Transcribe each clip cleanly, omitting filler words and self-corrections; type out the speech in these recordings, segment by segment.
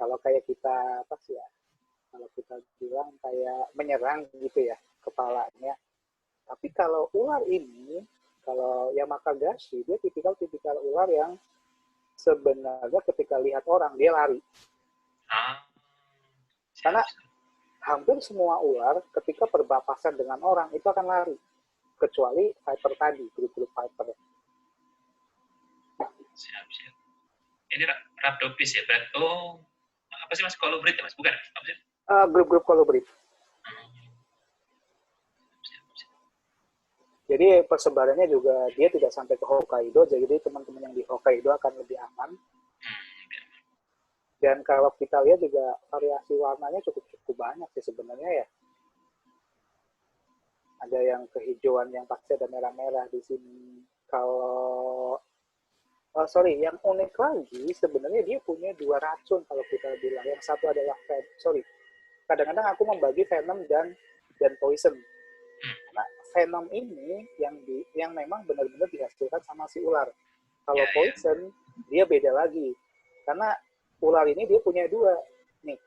Kalau kayak kita apa sih ya? Kalau kita bilang kayak menyerang gitu ya kepalanya. Tapi kalau ular ini, kalau Yamakagashi, dia tipikal ular yang sebenarnya ketika lihat orang dia lari. Siap, Karena siap. hampir semua ular ketika berpapasan dengan orang itu akan lari. Kecuali viper tadi, grup-grup viper. Siap, siap. Ini Rhabdopis ya, Brad? Oh, apa sih Mas? Colubrid ya Mas? Bukan? Apa sih? Grup-grup kolibri. Siap, siap. Jadi persebarannya juga dia tidak sampai ke Hokkaido, jadi teman-teman yang di Hokkaido akan lebih aman. Biar. Dan kalau kita lihat juga variasi warnanya cukup banyak sih sebenarnya ya. Ada yang kehijauan yang pasti ada merah-merah di sini. Kalau yang unik lagi sebenarnya dia punya dua racun kalau kita bilang. Yang satu adalah kadang-kadang aku membagi venom dan poison. Nah, venom ini yang memang benar-benar dihasilkan sama si ular. Kalau poison dia beda lagi. Karena ular ini dia punya dua nih.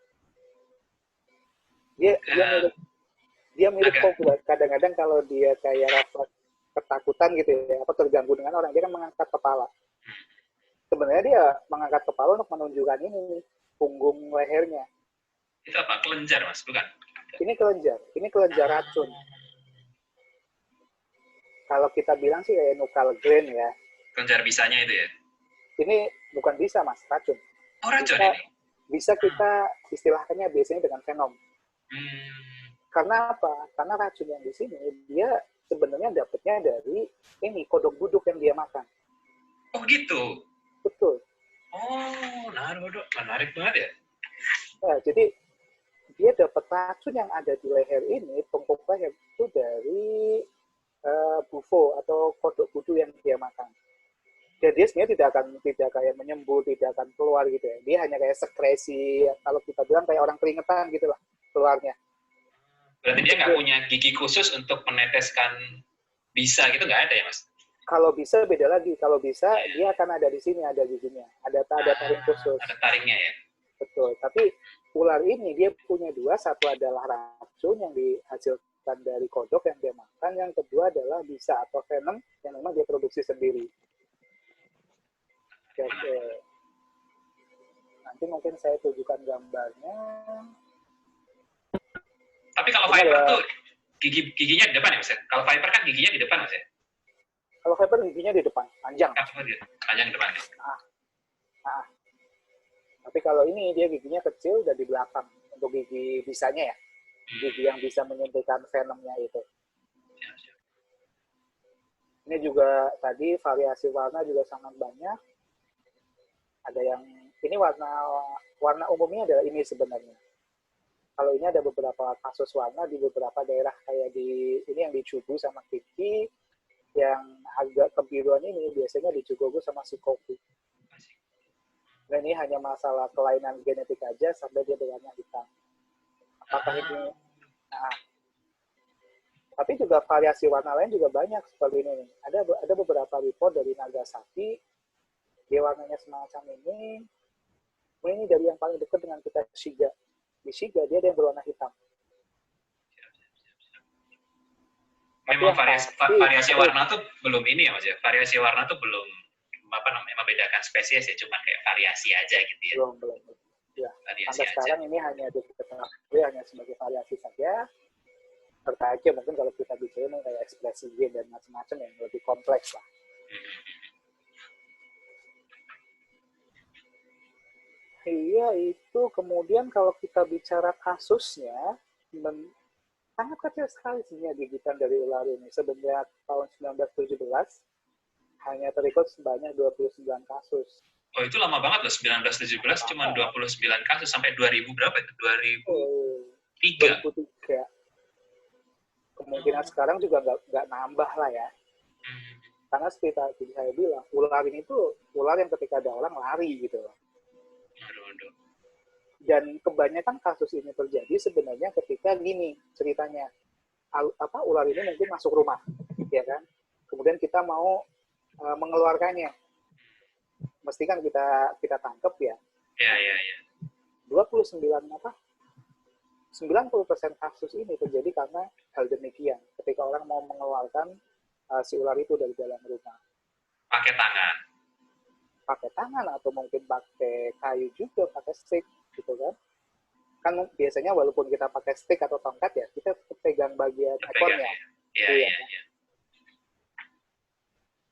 Dia mirip Hogwarts. Kadang-kadang kalau dia kayak refleks ketakutan gitu ya, apa terganggu dengan orang, dia kan mengangkat kepala. Sebenarnya dia mengangkat kepala untuk menunjukkan ini punggung lehernya. Itu apa? Kelenjar Mas? Bukan? Ini kelenjar racun. Kalau kita bilang sih kayak nuchal gland ya. Kelenjar bisanya itu ya? Ini bukan bisa Mas, racun. Oh, racun ini? Bisa kita istilahkannya biasanya dengan venom. Karena apa? Karena racun yang di sini dia sebenarnya dapatnya dari ini kodok buduk yang dia makan. Oh gitu? Betul. Oh, menarik banget ya. Nah, jadi dia dapat racun yang ada di leher ini, tungkuk leher itu dari bufo atau kodok budu yang dia makan. Dan dia sebenarnya tidak kayak menyembur, tidak akan keluar gitu ya. Dia hanya kayak sekresi, kalau kita bilang kayak orang keringetan gitu lah keluarnya. Berarti dia nggak punya gigi khusus untuk meneteskan bisa gitu, nggak ada ya Mas? Kalau bisa beda lagi. Kalau bisa dia akan ada di sini, ada giginya. Ada taring khusus. Ada taringnya ya? Betul. Tapi ular ini dia punya dua. Satu adalah racun yang dihasilkan dari kodok yang dia makan. Yang kedua adalah bisa atau venom yang memang dia produksi sendiri. Oke. Nanti mungkin saya tunjukkan gambarnya. Tapi kalau viper tuh giginya di depan ya Mas? Kalau viper kan giginya di depan Mas ya? Kalau viper giginya di depan, panjang. Panjang di depan ya? Tapi kalau ini dia giginya kecil dan di belakang untuk gigi bisanya ya. Gigi yang bisa menyuntikkan venomnya itu. Ini juga tadi variasi warna juga sangat banyak. Ada yang ini warna umumnya adalah ini sebenarnya. Kalau ini ada beberapa kasus warna di beberapa daerah kayak di ini yang di Chubu sama Kiki, yang agak kebiruan ini biasanya di Chugoku sama Shikoku. Nah, ini hanya masalah kelainan genetik aja sampai dia berwarna hitam. Apakah ini? Nah, tapi juga variasi warna lain juga banyak seperti ini. Ada beberapa report dari Nagasaki, dia warnanya semacam ini. Ini dari yang paling dekat dengan kita Shiga. Di Shiga dia ada yang berwarna hitam. Memang variasi warna tuh belum ini ya Mas ya. Variasi warna tuh belum membedakan spesies ya, cuma kayak variasi aja gitu ya. Belum. Ya, sampai sekarang ini hanya diketahui hanya sebagai variasi saja. Serta aja mungkin kalau kita bicara kayak ekspresi gen dan macam-macam yang lebih kompleks lah. Iya, itu kemudian kalau kita bicara kasusnya, sangat kecil sekali sebenarnya gigitan dari ular ini. Sebenarnya tahun 1917 hanya terikut sebanyak 29 kasus. Oh, itu lama banget loh, 1917 cuma 29 kasus sampai 2000 berapa itu? 2003. Kemungkinan sekarang juga nggak nambah lah ya. Karena seperti saya bilang, ular ini tuh ular yang ketika ada orang lari gitu loh. Dan kebanyakan kasus ini terjadi sebenarnya ketika gini ceritanya, ular ini mungkin masuk rumah, ya kan? Kemudian kita mau mengeluarkannya, mesti kan kita tangkap ya. Iya. 2 29 apa 90% kasus ini terjadi karena hal demikian. Ketika orang mau mengeluarkan si ular itu dari dalam rumah. Pakai tangan atau mungkin pakai kayu juga, pakai stick gitu kan. Kan biasanya walaupun kita pakai stick atau tongkat ya, kita pegang bagian ekornya. Iya.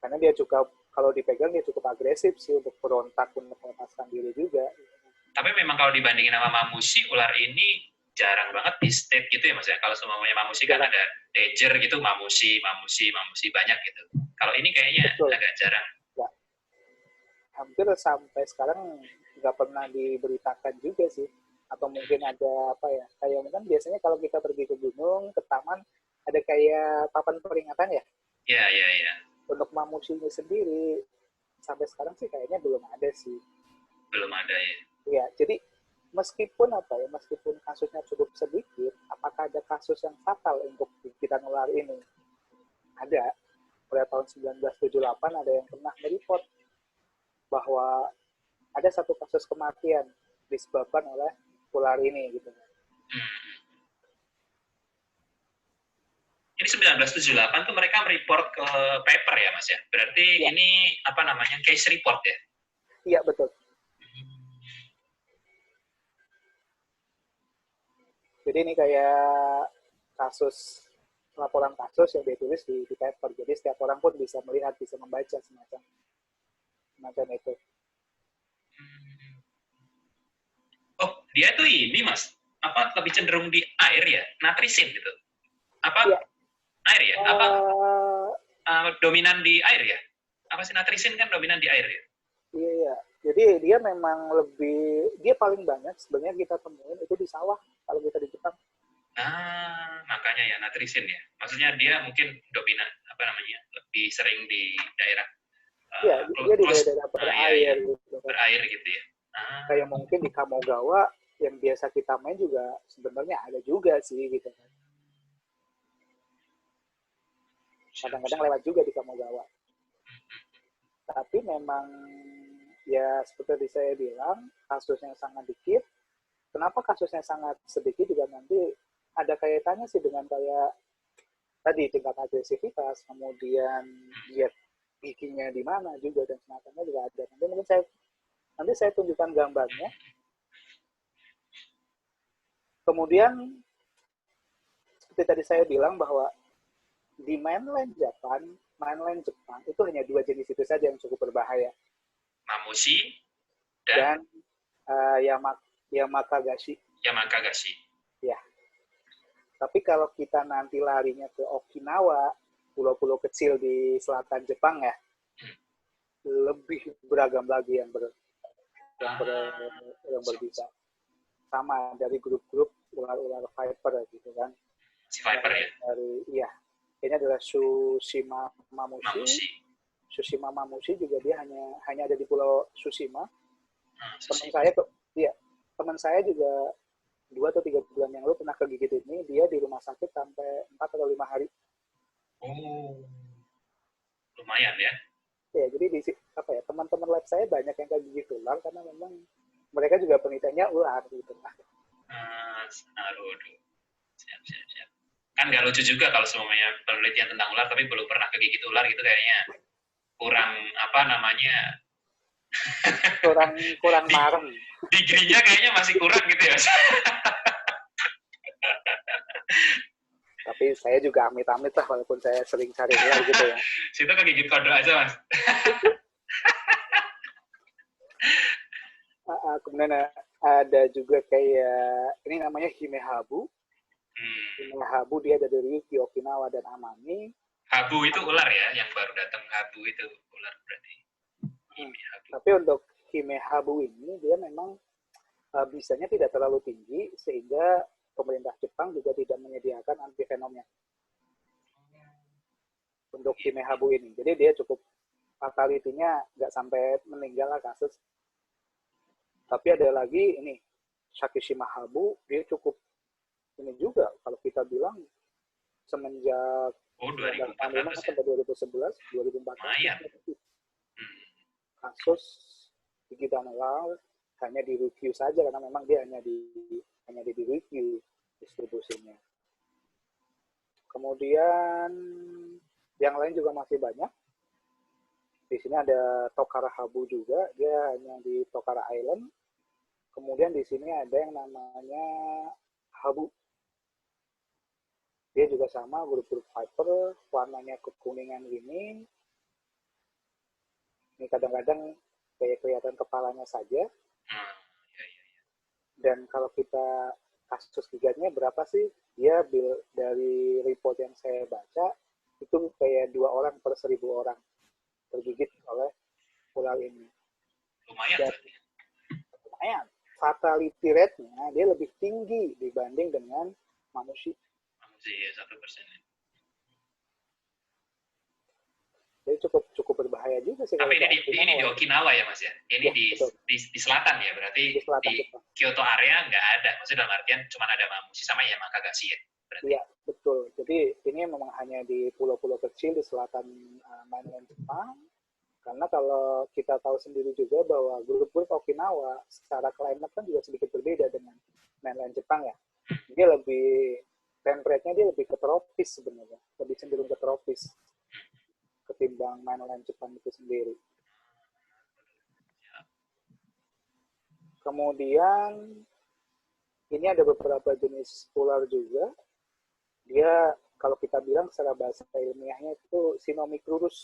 Karena dia juga kalau dipegang dia cukup agresif sih untuk berontak, untuk melepaskan diri juga. Tapi memang kalau dibandingin sama mamusi, ular ini jarang banget di state gitu ya Mas ya. Kalau semuanya mamusi kan ada dager gitu, mamusi banyak gitu. Kalau ini kayaknya agak jarang. Ya. Hampir sampai sekarang nggak pernah diberitakan juga sih. Atau mungkin ada apa ya, kayak mungkin biasanya kalau kita pergi ke gunung, ke taman, ada kayak papan peringatan ya? Iya. Untuk mamusinya sendiri, sampai sekarang sih kayaknya belum ada sih. Belum ada ya? Iya, jadi meskipun kasusnya cukup sedikit, apakah ada kasus yang fatal untuk gigitan ular ini? Ada. Pada tahun 1978 ada yang pernah mereport bahwa ada satu kasus kematian disebabkan oleh ular ini gitu. Ini 1978 tuh mereka mereport ke paper ya Mas ya? Berarti ya. Ini apa namanya, case report ya? Iya betul. Jadi ini kayak laporan kasus yang ditulis di paper. Jadi setiap orang pun bisa melihat, bisa membaca semacam itu. Oh, dia tuh ini Mas, apa lebih cenderung di air ya? Natrisin gitu? Apa? Ya. Air ya? Apa? Dominan di air ya? Apa sih natrisin kan dominan di air ya? Iya. Jadi dia memang dia paling banyak sebenarnya kita temuin itu di sawah kalau kita di Jepang. Makanya ya natrisin ya. Maksudnya dia mungkin dominan lebih sering di daerah. Iya, dia di daerah berair gitu. Berair gitu ya. Kayak mungkin di Kamogawa yang biasa kita main juga sebenarnya ada juga sih gitu kan. Kadang-kadang lewat juga di Kamogawa. Tapi memang ya seperti saya bilang, kasusnya sangat dikit. Kenapa kasusnya sangat sedikit juga nanti ada kaitannya sih dengan kayak tadi tingkat agresivitas, kemudian dia giginya di mana juga dan semacamnya juga ada. Nanti saya tunjukkan gambarnya. Kemudian seperti tadi saya bilang bahwa di mainland Jepang itu hanya 2 jenis itu saja yang cukup berbahaya. Mamushi dan Yamakagashi. Ya. Tapi kalau kita nanti larinya ke Okinawa, pulau-pulau kecil di selatan Jepang ya, lebih beragam lagi yang berbisa. Sama dari grup-grup ular-ular viper gitu kan. Si viper ya? Ini adalah Tsushima Mamushi. Tsushima Mamushi juga dia hanya ada di Pulau Tsushima. Teman saya juga 2 atau 3 bulan yang lalu pernah kegigit ini, dia di rumah sakit sampai 4 atau 5 hari. Oh, lumayan ya. Ya, jadi teman-teman lab saya banyak yang kegigit ular karena memang mereka juga penelitiannya ular gitu. Siap. Kan nggak lucu juga kalau semuanya penelitian tentang ular tapi belum pernah kegigit ular gitu, kayaknya kurang kurang marem. Digrinya kayaknya masih kurang gitu ya. Tapi saya juga amit-amit lah walaupun saya sering cari ular gitu ya. Situ kegigit kodok aja Mas. Kemudian ada juga kayak ini namanya Himehabu. Himehabu dia ada dari Okinawa dan Amami. Habu itu ular ya, yang baru datang habu itu ular berarti. Tapi untuk Himehabu ini dia memang bisanya tidak terlalu tinggi sehingga pemerintah Jepang juga tidak menyediakan antivenomnya untuk Himehabu ini. Jadi dia cukup fatality-nya nggak sampai meninggal lah kasus. Tapi ada lagi ini Sakishima Habu, dia cukup ini juga kalau kita bilang semenjak 2014 sampai 2011, 2014 Mayan. kasus gigitan ular hanya di review saja karena memang dia hanya di review distribusinya. Kemudian yang lain juga masih banyak. Di sini ada Tokara Habu juga, dia hanya di Tokara Island. Kemudian di sini ada yang namanya Habu. Dia juga sama, grup-grup Viper, warnanya kekuningan gini. Ini kadang-kadang kayak kelihatan kepalanya saja. Dan kalau kita kasus gigatnya berapa sih? Dia dari report yang saya baca, itu kayak 2 orang per 1.000 orang tergigit oleh ular ini. Lumayan. Lumayan. Fatality rate-nya dia lebih tinggi dibanding dengan mamushi. Mamushi ya 1%. Jadi cukup berbahaya juga sih. Tapi ini di Okinawa ya Mas ya? Ini ya, di selatan ya? Berarti di Kyoto area nggak ada. Maksudnya dalam artian cuma ada mamushi sama Yamakagashi ya? Iya, betul. Jadi ini memang hanya di pulau-pulau kecil di selatan mainland Jepang. Karena kalau kita tahu sendiri juga bahwa grup-grup Okinawa secara climate kan juga sedikit berbeda dengan mainland Jepang ya. Dia lebih, temperature-nya dia lebih ke tropis sebenarnya. Lebih cenderung ke tropis ketimbang mainland Jepang itu sendiri. Kemudian ini ada beberapa jenis ular juga. Dia kalau kita bilang secara bahasa ilmiahnya itu Sinomicrurus.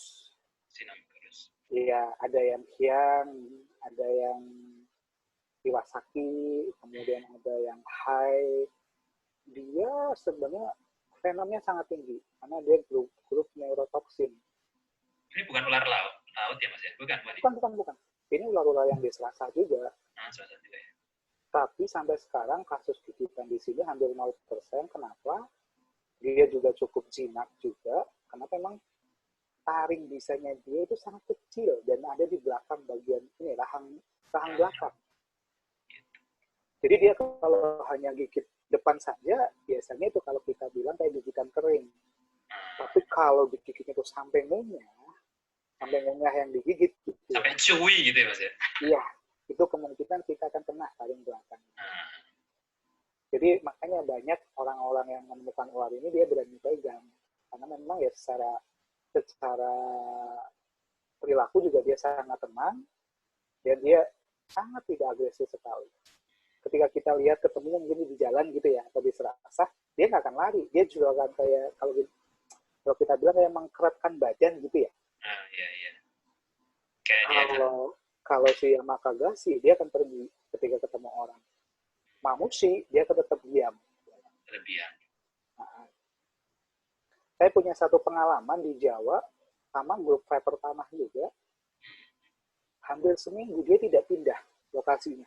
Iya, ada yang Hyang, ada yang Iwasaki, kemudian ada yang Hai. Dia sebenarnya venomnya sangat tinggi karena dia grup neurotoksin. Ini bukan ular laut ya Mas ya? Bukan. Ini ular-ular yang di Selasa juga. Selasa juga ya. Tapi sampai sekarang kasus gigitan di sini hampir 0%. Kenapa? Dia juga cukup jinak juga, karena memang taring bisanya dia itu sangat kecil dan ada di belakang bagian ini rahang belakang. Jadi dia kalau hanya gigit depan saja, biasanya itu kalau kita bilang kayak gigitan kering. Tapi kalau digigitnya itu sampai ngunyah yang digigit gitu. Sampai cuy gitu ya Mas ya? Iya, itu kemungkinan kita akan kena taring belakang. Jadi makanya banyak orang-orang yang menemukan ular ini dia berani pegang. Karena memang ya secara perilaku juga dia sangat tenang dan dia sangat tidak agresif sekali. Ketika kita lihat ketemu mungkin di jalan gitu ya atau di serasah, dia nggak akan lari. Dia juga akan kayak kalau kita bilang kayak mengkeratkan badan gitu ya. Iya. Kalau si Yamakagashi dia akan pergi ketika ketemu orang. Mamushi dia akan tetap diam. Nah, saya punya satu pengalaman di Jawa sama grup Viper tanah juga. Hampir seminggu dia tidak pindah lokasinya.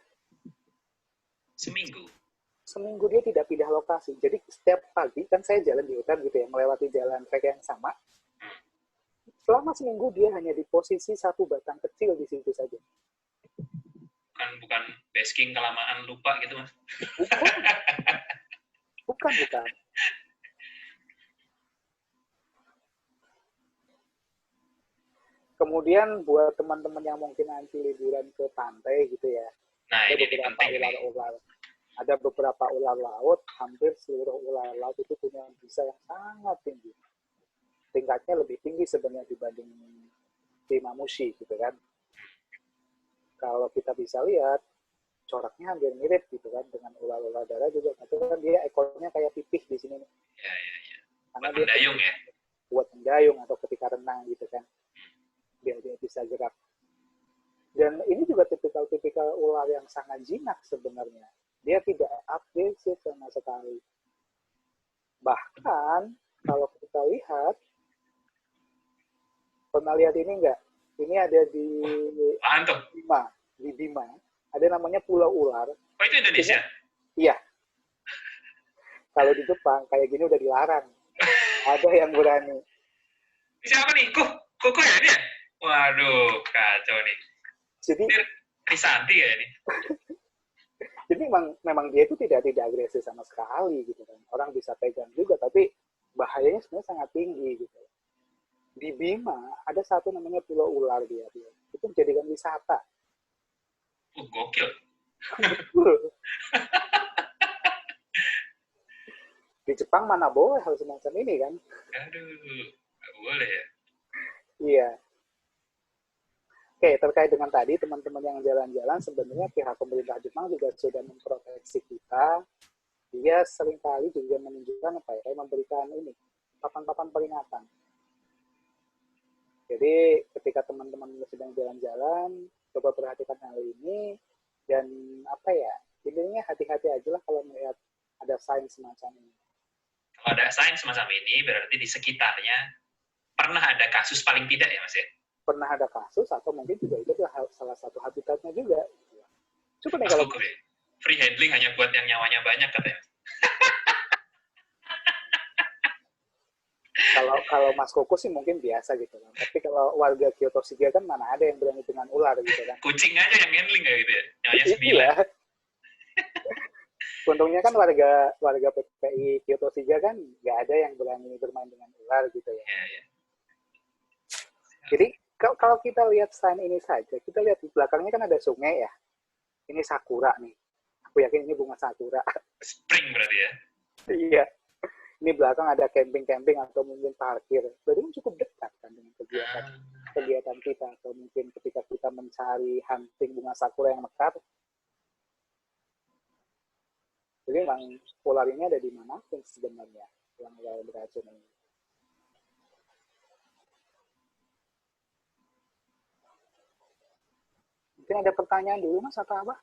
Seminggu dia tidak pindah lokasi. Jadi setiap pagi kan saya jalan di hutan gitu ya, melewati jalan trek yang sama. Selama seminggu dia hanya di posisi satu batang kecil di situ saja. Bukan basking kelamaan lupa gitu Mas? Bukan. Kemudian buat teman-teman yang mungkin nanti liburan ke pantai gitu ya, ada beberapa ular laut, hampir seluruh ular laut itu punya bisa yang sangat tinggi. Tingkatnya lebih tinggi sebenarnya dibanding di mamushi gitu kan. Kalau kita bisa lihat, coraknya hampir mirip gitu kan dengan ular-ular darat juga. Tapi kan dia ekornya kayak pipih di sini. Iya. Karena buat mendayung ya? Buat mendayung atau ketika renang gitu kan. Biar dia bisa gerak. Dan ini juga tipikal ular yang sangat jinak sebenarnya. Dia tidak agresif sama sekali. Bahkan kalau kita lihat, pernah lihat ini enggak? Ini ada di Bima. Ada namanya Pulau Ular. Oh, itu Indonesia? Iya. Kalau di Jepang, kayak gini udah dilarang. Ada yang berani. Siapa nih? Koko ya ini ya? Waduh, kacau nih. Jadi Krisanti ya ini? Jadi memang dia itu tidak agresif sama sekali gitu kan. Orang bisa pegang juga, tapi bahayanya sebenarnya sangat tinggi gitu. Di Bima ada satu namanya Pulau Ular dia. Itu dijadikan wisata. Gokil. Di Jepang mana boleh hal semacam ini kan? Aduh, nggak boleh ya. Iya. Oke, terkait dengan tadi teman-teman yang jalan-jalan, sebenarnya pihak pemerintah Jepang juga sudah memproteksi kita. Dia seringkali juga menunjukkan apa ya, memberikan ini papan-papan peringatan. Jadi ketika teman-teman sedang jalan-jalan, coba perhatikan hal ini dan apa ya, intinya hati-hati aja lah kalau melihat ada sign semacam ini. Kalau ada sign semacam ini, berarti di sekitarnya pernah ada kasus paling tidak ya Mas ya? Pernah ada kasus atau mungkin juga itu adalah salah satu habitatnya juga. Coba nih Mas kalau Kuku ya? Free handling hanya buat yang nyawanya banyak katanya. kalau Mas Koko sih mungkin biasa gitu kan. Tapi kalau warga Kyoto Shiga kan mana ada yang berani dengan ular gitu kan. Kucing aja yang handling kayak gitu ya? Nyawanya 9. Iya. Untungnya kan warga PPI Kyoto Shiga kan nggak ada yang berani bermain dengan ular gitu ya. Ya, ya. Jadi kalau kita lihat sign ini saja, kita lihat di belakangnya kan ada sungai ya. Ini sakura nih. Aku yakin ini bunga sakura. Spring berarti ya? Iya. Ini belakang ada camping-camping atau mungkin parkir. Berarti cukup dekat kan dengan kegiatan kita. Atau mungkin ketika kita mencari hunting bunga sakura yang mekar. Jadi memang ular ini ada di mana pun sebenarnya yang beracun ini. Mungkin ada pertanyaan dulu Mas atau apa?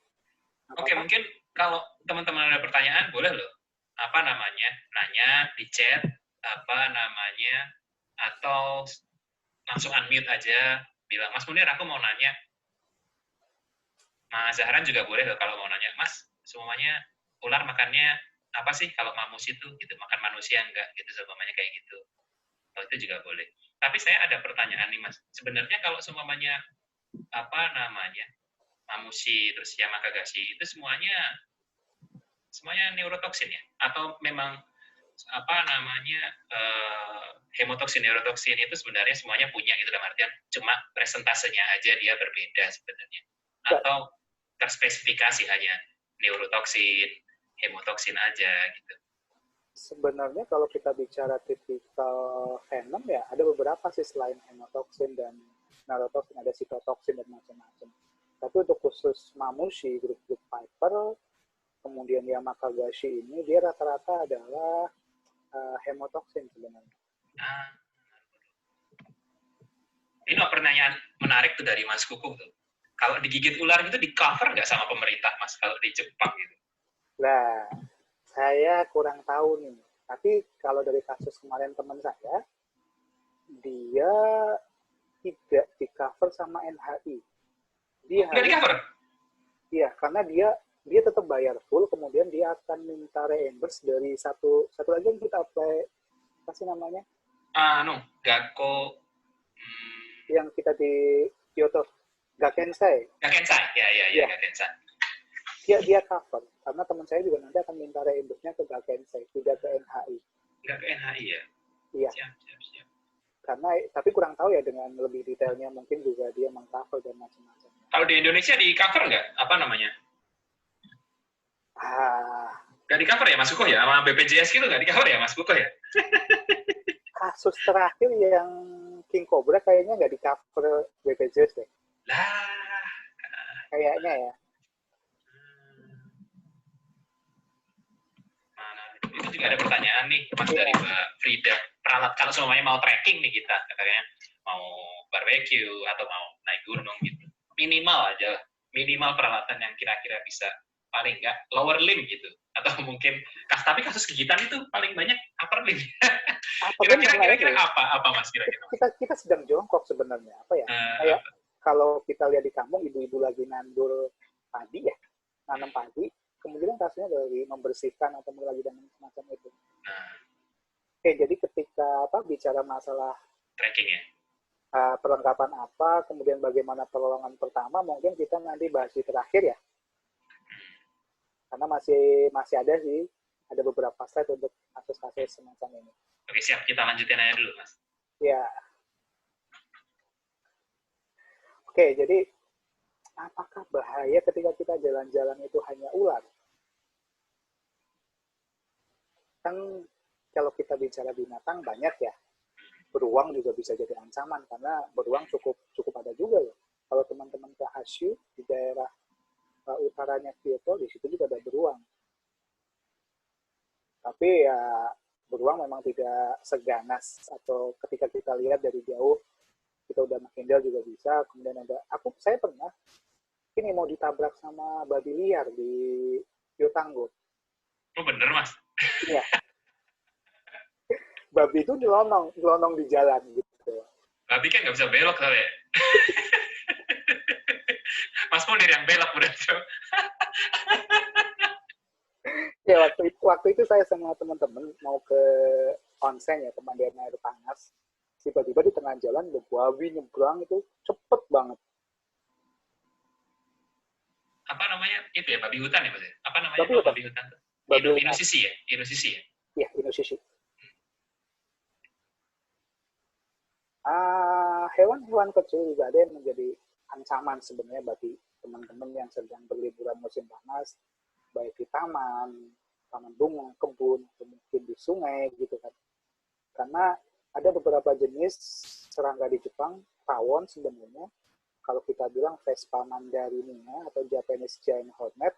Oke, mungkin kalau teman-teman ada pertanyaan boleh loh. Apa namanya? Nanya di chat apa namanya atau langsung unmute aja bilang Mas Munir aku mau nanya. Mas Zahran juga boleh loh kalau mau nanya. Mas, semuanya ular makannya apa sih kalau mamus itu gitu, makan manusia enggak gitu semuanya kayak gitu. Kalau itu juga boleh. Tapi saya ada pertanyaan nih Mas. Sebenarnya kalau semuanya apa namanya? Mamushi terus Yamakagashi itu semuanya neurotoksin ya? Atau memang apa namanya hemotoksin neurotoksin itu sebenarnya semuanya punya gitu dalam artian cuma presentasenya aja dia berbeda sebenarnya atau terspesifikasi hanya neurotoksin hemotoksin aja gitu. Sebenarnya kalau kita bicara tipikal venom ya ada beberapa sih selain hemotoksin dan neurotoksin, ada sitotoksin dan macam-macam. Tapi untuk khusus mamushi, grup-grup viper, kemudian Yamakagashi ini dia rata-rata adalah hemotoksin sebenarnya. Ini pertanyaan menarik tuh dari Mas Kuku tuh. Kalau digigit ular itu di cover nggak sama pemerintah Mas kalau di Jepang gitu? Nah, saya kurang tahu nih. Tapi kalau dari kasus kemarin teman saya, dia tidak di cover sama NHI. Dia nggak di cover? Iya, karena dia tetap bayar full, kemudian dia akan minta reimburse dari satu lagi yang kita apply, apa sih namanya? Gakko. Yang kita di Kyoto, Gakensai. Gakensai, ya. Gakensai. Dia cover, karena teman saya juga nanti akan minta reimburse-nya ke Gakensai, tidak ke NHI. Nggak ke NHI ya? Iya. Siap. Karena, tapi kurang tahu ya dengan lebih detailnya, mungkin juga dia meng-cover dan macam-macam. Kalau di Indonesia di cover nggak? Apa namanya? Nggak di cover ya Mas Kuko ya? Sama BPJS gitu nggak di cover ya Mas Kuko ya? Kasus terakhir yang King Cobra kayaknya nggak di cover BPJS deh. Lah. Kayaknya ya. Itu juga ada pertanyaan nih Mas dari Mbak Frida. Peralat kalau semuanya mau trekking nih kita, katanya mau barbecue atau mau naik gunung gitu. Minimal peralatan yang kira-kira bisa paling nggak lower limb gitu atau mungkin tapi kasus gigitan itu paling banyak upper limb. Kira-kira apa Mas kira-kira? Kita sedang jongkok sebenarnya apa ya? Kayak kalau kita lihat di kampung ibu-ibu lagi nandur padi ya, nanam padi, kemudian kasusnya dari membersihkan atau lagi dan semacam itu. Oke, jadi ketika bicara masalah trekking ya. Perlengkapan apa, kemudian bagaimana pertolongan pertama, mungkin kita nanti bahas di terakhir ya. Karena masih ada sih, ada beberapa slide untuk kasus-kasus semacam ini. Oke, siap. Kita lanjutin aja dulu, Mas. Ya. Oke, jadi apakah bahaya ketika kita jalan-jalan itu hanya ular? Kan kalau kita bicara binatang banyak ya. Beruang juga bisa jadi ancaman karena beruang cukup ada juga ya. Kalau teman-teman ke Honshu di daerah utaranya Kyoto, di situ juga ada beruang. Tapi ya beruang memang tidak seganas, atau ketika kita lihat dari jauh kita udah menghindar juga bisa. Kemudian saya pernah ini mau ditabrak sama babi liar di Yotango. Oh bener mas? Iya. Babi itu nyelonong di jalan gitu. Babi kan nggak bisa belok soalnya. Mas Munir yang belok berarti. Ya waktu itu saya sama teman-teman mau ke onsen ya, pemandian air panas. Tiba-tiba di tengah jalan ada babi nyebrang, itu cepet banget. Apa namanya itu ya, babi hutan ya mas? Apa namanya babi hutan? Inosisi ya? Inosisi ya? Iya, inosisi. Hewan-hewan kecil juga ada yang menjadi ancaman sebenarnya bagi teman-teman yang sedang berliburan musim panas, baik di taman bunga, kebun, atau mungkin di sungai gitu kan. Karena ada beberapa jenis serangga di Jepang, tawon sebenarnya, kalau kita bilang Vespa mandarinia atau Japanese giant hornet,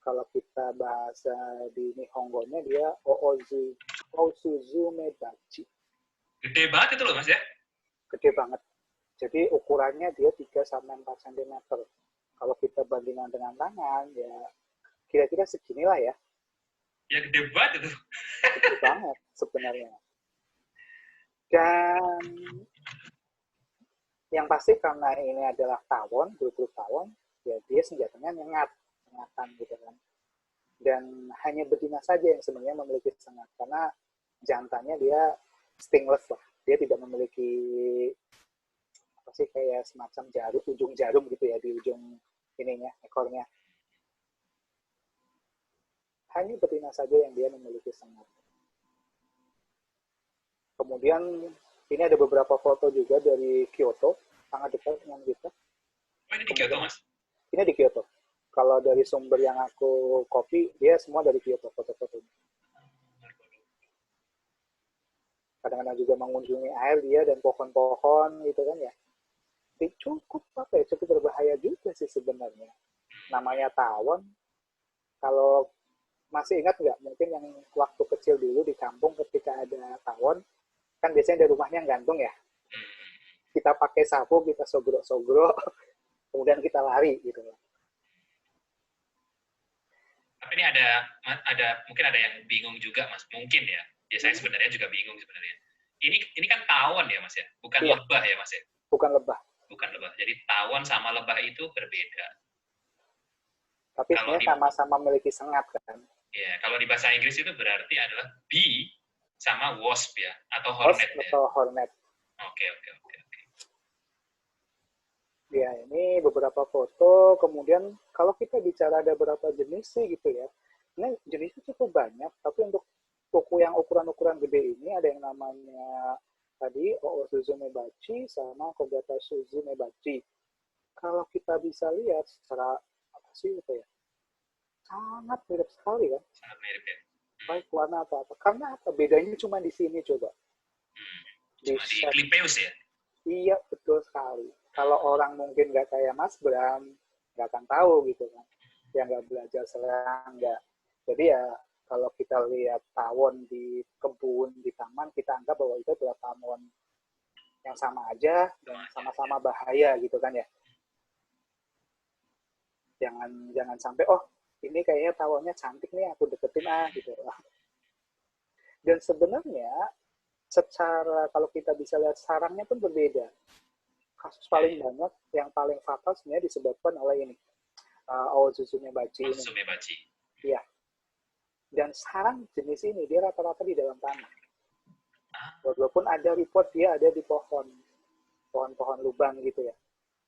kalau kita bahasa di Nihongo-nya dia Osuzume bachi. Gede banget itu loh mas ya? Gede banget. Jadi ukurannya dia 3-4 cm. Kalau kita bandingkan dengan tangan, ya kira-kira seginilah ya. Ya gede banget itu. Gede banget sebenarnya. Dan yang pasti karena ini adalah tawon, grup tawon, ya dia senjatanya nyengatan gitu kan. Dan hanya betina saja yang sebenarnya memiliki sengat, karena jantannya dia stingless lah. Dia tidak memiliki apa sih, kayak semacam ujung jarum gitu ya di ujung ininya, ekornya. Hanya betina saja yang dia memiliki sengat. Kemudian ini ada beberapa foto juga dari Kyoto, sangat dekat dengan kita. Oh ini di Kyoto mas? Ini di Kyoto. Kalau dari sumber yang aku copy, dia semua dari Kyoto foto-fotonya. Kadang-kadang juga mengunjungi air dia dan pohon-pohon gitu kan ya. Jadi cukup berbahaya juga sih sebenarnya. Namanya tawon. Kalau masih ingat nggak, mungkin yang waktu kecil dulu di kampung ketika ada tawon, kan biasanya di rumahnya gantung ya. Kita pakai sapu, kita sogrok-sogrok, kemudian kita lari gitu. Tapi ini mungkin ada yang bingung juga mas, mungkin ya. Ya saya sebenarnya juga bingung sebenarnya. Ini kan tawon ya mas ya, bukan lebah ya mas ya? Bukan lebah. Bukan lebah. Jadi tawon sama lebah itu berbeda. Tapi sebenarnya sama-sama memiliki sengat kan. Ya, kalau di bahasa Inggris itu berarti adalah bee sama wasp ya, atau hornet ya. Atau hornet. Oke. Ya, ini beberapa foto. Kemudian kalau kita bicara ada berapa jenis sih gitu ya. Ini jenisnya cukup banyak, tapi untuk toko yang ukuran-ukuran gede ini ada yang namanya tadi Osuzume bachi sama Kogata Suzume bachi. Kalau kita bisa lihat secara apa sih gitu ya, sangat mirip sekali kan. Sangat mirip ya. Baik warna apa. Karena apa? Bedanya cuma di sini coba. Cuma di Clipeus ya? Iya, betul sekali. Kalau orang mungkin nggak kayak Mas Bram, nggak akan tahu gitu kan. Yang nggak belajar serangga. Jadi ya, kalau kita lihat tawon di kebun, di taman, kita anggap bahwa itu adalah tawon yang sama aja dan sama-sama bahaya gitu kan ya. Jangan sampai, oh ini kayaknya tawonnya cantik nih, aku deketin gitu. Dan sebenarnya secara kalau kita bisa lihat sarangnya pun berbeda. Kasus paling banyak yang paling fatal sebenarnya disebabkan oleh ini Osuzume bachi ini. Osuzume bachi. Iya. Dan sarang jenis ini dia rata-rata di dalam tanah. Walaupun ada report dia ada di pohon-pohon lubang gitu ya.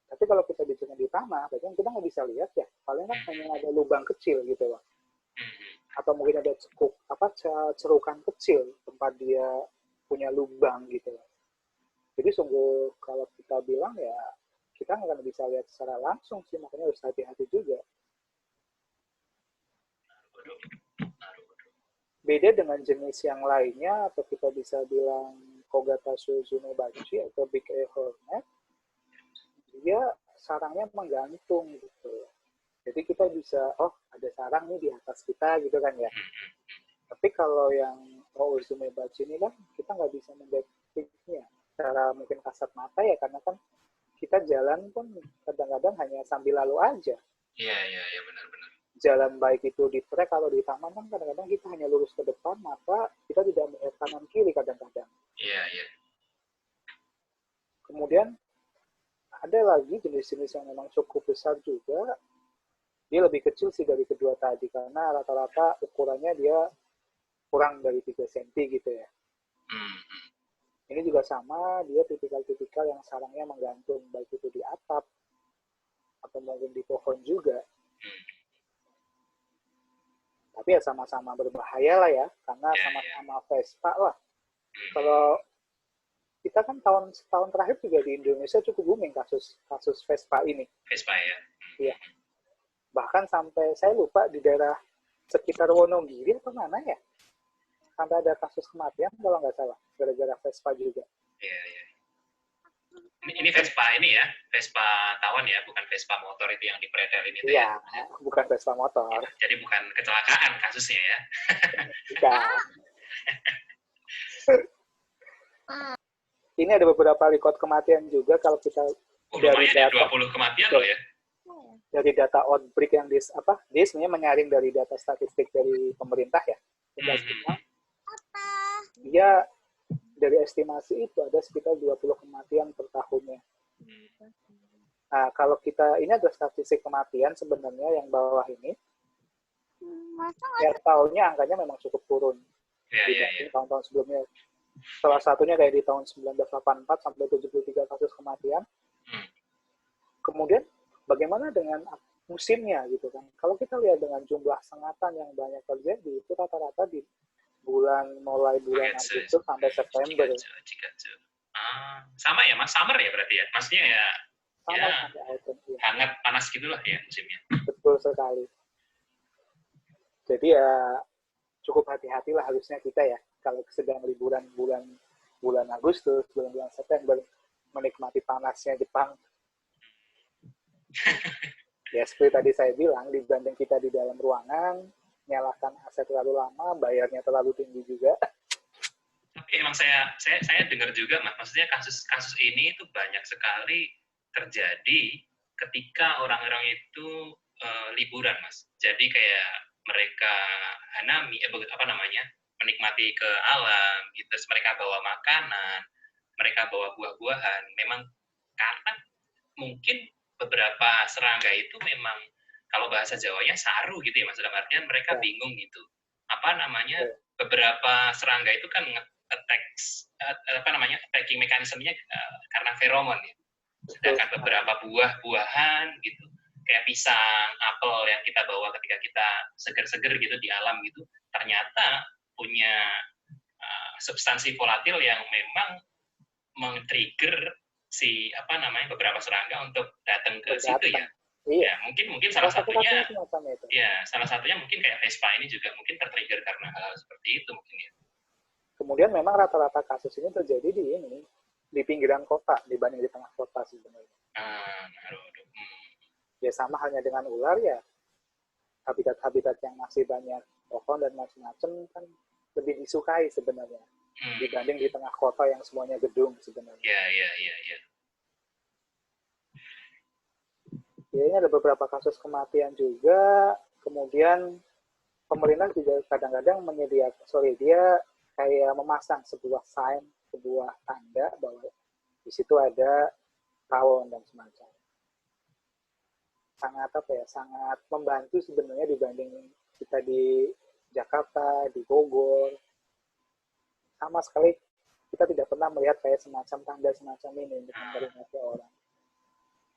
Tapi kalau kita bicara di tanah, berarti kita nggak bisa lihat ya. Paling kan hanya ada lubang kecil gitu loh. Atau mungkin ada cerukan kecil tempat dia punya lubang gitu loh. Jadi sungguh kalau kita bilang ya kita nggak bisa lihat secara langsung sih, makanya harus hati-hati juga. Beda dengan jenis yang lainnya, atau kita bisa bilang Kogatasu Zumebachi atau Big Air Hornet, dia sarangnya menggantung gitu. Jadi kita bisa, ada sarang nih di atas kita gitu kan ya. Tapi kalau yang Zumebachi ini kan kita nggak bisa mendeteksinya secara mungkin kasat mata ya, karena kan kita jalan pun kadang-kadang hanya sambil lalu aja. Iya, benar-benar. Jalan baik itu di trek, kalau di taman kan kadang-kadang kita hanya lurus ke depan, maka kita tidak melihat kanan kiri kadang-kadang. Iya. Kemudian ada lagi jenis-jenis yang memang cukup besar juga. Dia lebih kecil sih dari kedua tadi, karena rata-rata ukurannya dia kurang dari 3 cm gitu ya. Ini juga sama, dia tipikal-tipikal yang sarangnya menggantung, baik itu di atap, atau mungkin di pohon juga. Tapi ya sama-sama berbahaya lah ya, karena sama-sama Vespa lah. Kalau kita kan tahun terakhir juga di Indonesia cukup booming kasus Vespa ini. Vespa ya? Iya. Bahkan sampai, saya lupa, di daerah sekitar Wonogiri atau mana ya, sampai ada kasus kematian kalau nggak salah, gara-gara Vespa juga. Iya. Ini Vespa ini ya, Vespa tawon ya, bukan Vespa motor itu yang dipretelin itu ya? Iya, bukan Vespa motor. Ya, jadi bukan kecelakaan kasusnya ya? Bukan. Ini ada beberapa record kematian juga kalau kita dari data 20 kematian loh ya. Dari data outbreak yang dia sebenarnya menyaring dari data statistik dari pemerintah ya. Dia dari estimasi itu ada sekitar 20 kematian per tahunnya. Nah, kalau kita, ini ada statistik kematian sebenarnya yang bawah ini. Tiap tahunnya angkanya memang cukup turun. Dibanding tahun-tahun sebelumnya. Salah satunya kayak di tahun 1984 sampai 73 kasus kematian. Kemudian bagaimana dengan musimnya gitu kan? Kalau kita lihat dengan jumlah sengatan yang banyak terjadi, itu rata-rata di mulai bulan Agustus sampai September. Sama ya Mas, summer ya berarti ya? Maksudnya ya, sama sampai autumn, ya. Hangat panas gitulah ya musimnya. Betul sekali. Jadi ya cukup hati-hatilah harusnya kita ya, kalau sedang liburan bulan Agustus, bulan September, menikmati panasnya Jepang. Ya seperti tadi saya bilang, dibanding kita di dalam ruangan, nyalakan AC terlalu lama, bayarnya terlalu tinggi juga. Tapi emang saya dengar juga, Mas, maksudnya kasus ini itu banyak sekali terjadi ketika orang-orang itu liburan, Mas. Jadi kayak mereka hanami, menikmati ke alam, gitu. Terus mereka bawa makanan, mereka bawa buah-buahan. Memang karena mungkin beberapa serangga itu memang, kalau bahasa Jawanya saru gitu ya Mas, dalam artian mereka bingung gitu. Beberapa serangga itu kan attacking mekanismenya karena feromon ya. Sedangkan beberapa buah-buahan gitu, kayak pisang, apel yang kita bawa ketika kita seger-seger gitu di alam gitu, ternyata punya substansi volatil yang memang men-trigger beberapa serangga untuk datang ke situ ya. Iya. Ya, mungkin salah satunya mungkin kayak Vespa ini juga mungkin tertrigger karena hal seperti itu mungkin ya. Kemudian memang rata-rata kasus ini terjadi di pinggiran kota dibanding di tengah kota sebenarnya. Ya sama halnya dengan ular ya, habitat-habitat yang masih banyak pohon dan macam-macam kan lebih disukai sebenarnya dibanding di tengah kota yang semuanya gedung sebenarnya. Iya. Ya, ini ada beberapa kasus kematian juga. Kemudian pemerintah juga kadang-kadang dia kayak memasang sebuah sign, sebuah tanda bahwa di situ ada tawon dan semacam. Sangat membantu sebenarnya dibanding kita di Jakarta, di Bogor. Sama sekali kita tidak pernah melihat kayak semacam tanda semacam ini untuk memperingati orang.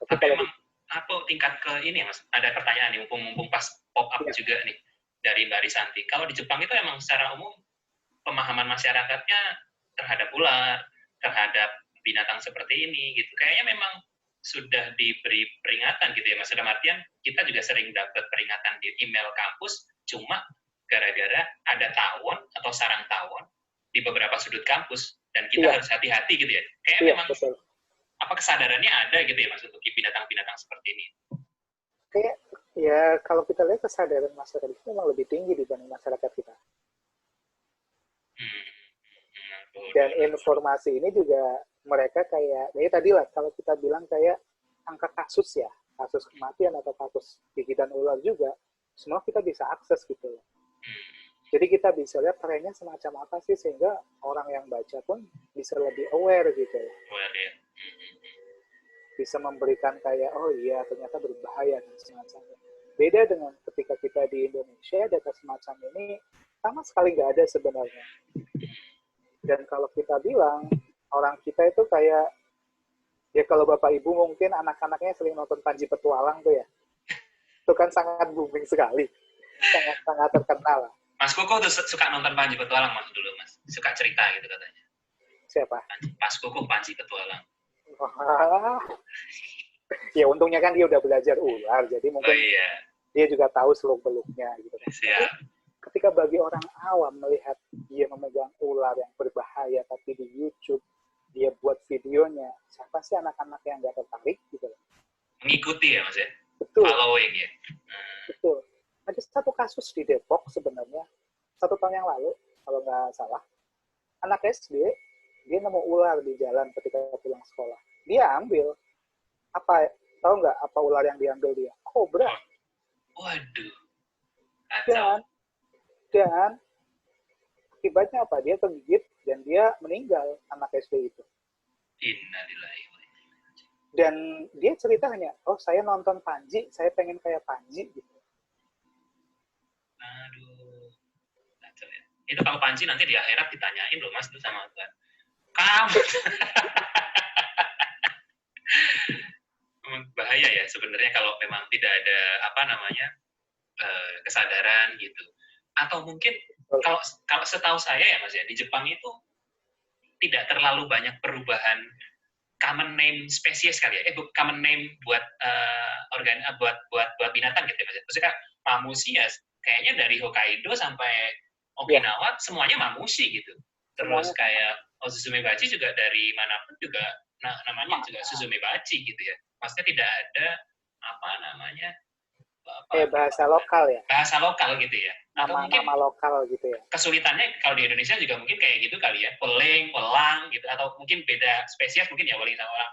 Tapi kalau apa tingkat ke ini Mas? Ada pertanyaan nih, mumpung pas pop up juga nih dari Mbak Risanti. Kalau di Jepang itu emang secara umum pemahaman masyarakatnya terhadap ular, terhadap binatang seperti ini gitu, kayaknya memang sudah diberi peringatan gitu ya Mas. Dalam artian kita juga sering dapat peringatan di email kampus, cuma gara-gara ada tawon atau sarang tawon di beberapa sudut kampus dan kita harus hati-hati gitu ya. Kayak memang betul. Apa kesadarannya ada gitu ya Mas untuk binatang-binatang seperti ini? Kayak ya kalau kita lihat kesadaran masyarakat itu memang lebih tinggi dibanding masyarakat kita. Dan informasi ini juga mereka kayak, ya tadi lah kalau kita bilang kayak angka kasus ya, kasus kematian atau kasus gigitan ular juga, semua kita bisa akses gitu loh. Jadi kita bisa lihat trennya semacam apa sih sehingga orang yang baca pun bisa lebih aware gitu loh. Bisa memberikan kayak, oh iya ternyata berbahaya dan semacamnya. Beda dengan ketika kita di Indonesia, data semacam ini sama sekali nggak ada sebenarnya. Dan kalau kita bilang, orang kita itu kayak, ya kalau Bapak Ibu mungkin anak-anaknya sering nonton Panji Petualang tuh ya. Itu kan sangat booming sekali. Sangat terkenal lah. Mas Koko tuh suka nonton Panji Petualang Mas dulu Mas. Suka cerita gitu katanya. Siapa? Mas Koko Panji Petualang. Wah. Ya untungnya kan dia udah belajar ular, jadi mungkin dia juga tahu seluk-beluknya gitu kan. Siap. Ketika bagi orang awam melihat dia memegang ular yang berbahaya tapi di YouTube dia buat videonya, siapa sih anak-anak yang nggak tertarik gitu loh. Mengikuti ya Mas ya? Betul. Following ya? Betul. Ada satu kasus di Depok sebenarnya, 1 tahun yang lalu, kalau nggak salah. Anak SD, dia nemu ular di jalan ketika pulang sekolah. Dia ambil. Apa, tahu nggak apa ular yang diambil dia? Kobra. Waduh. Dan akibatnya apa? Dia kegigit dan dia meninggal, anak SD itu. Innalillahi. Dan dia cerita hanya, oh saya nonton Panji, saya pengen kayak Panji gitu. Aduh. Ya. Itu kalau Panji nanti di akhirat ditanyain loh Mas itu sama Tuhan. Kamu. Bahaya ya sebenarnya kalau memang tidak ada kesadaran gitu. Atau mungkin kalau setahu saya ya Mas ya, di Jepang itu tidak terlalu banyak perubahan common name spesies kali ya. Common name buat buat binatang gitu ya Mas. Maksudnya mamushi ya kayaknya dari Hokkaido sampai Okinawa semuanya mamushi gitu. Terus kayak Osuzumebachi juga dari manapun juga namanya juga Suzumebachi gitu ya. Maksudnya tidak ada bahasa lokal ya. Bahasa lokal gitu ya. Nama lokal gitu ya. Kesulitannya kalau di Indonesia juga mungkin kayak gitu kali ya. Peling, pelang gitu atau mungkin beda spesies mungkin ya weling sama orang.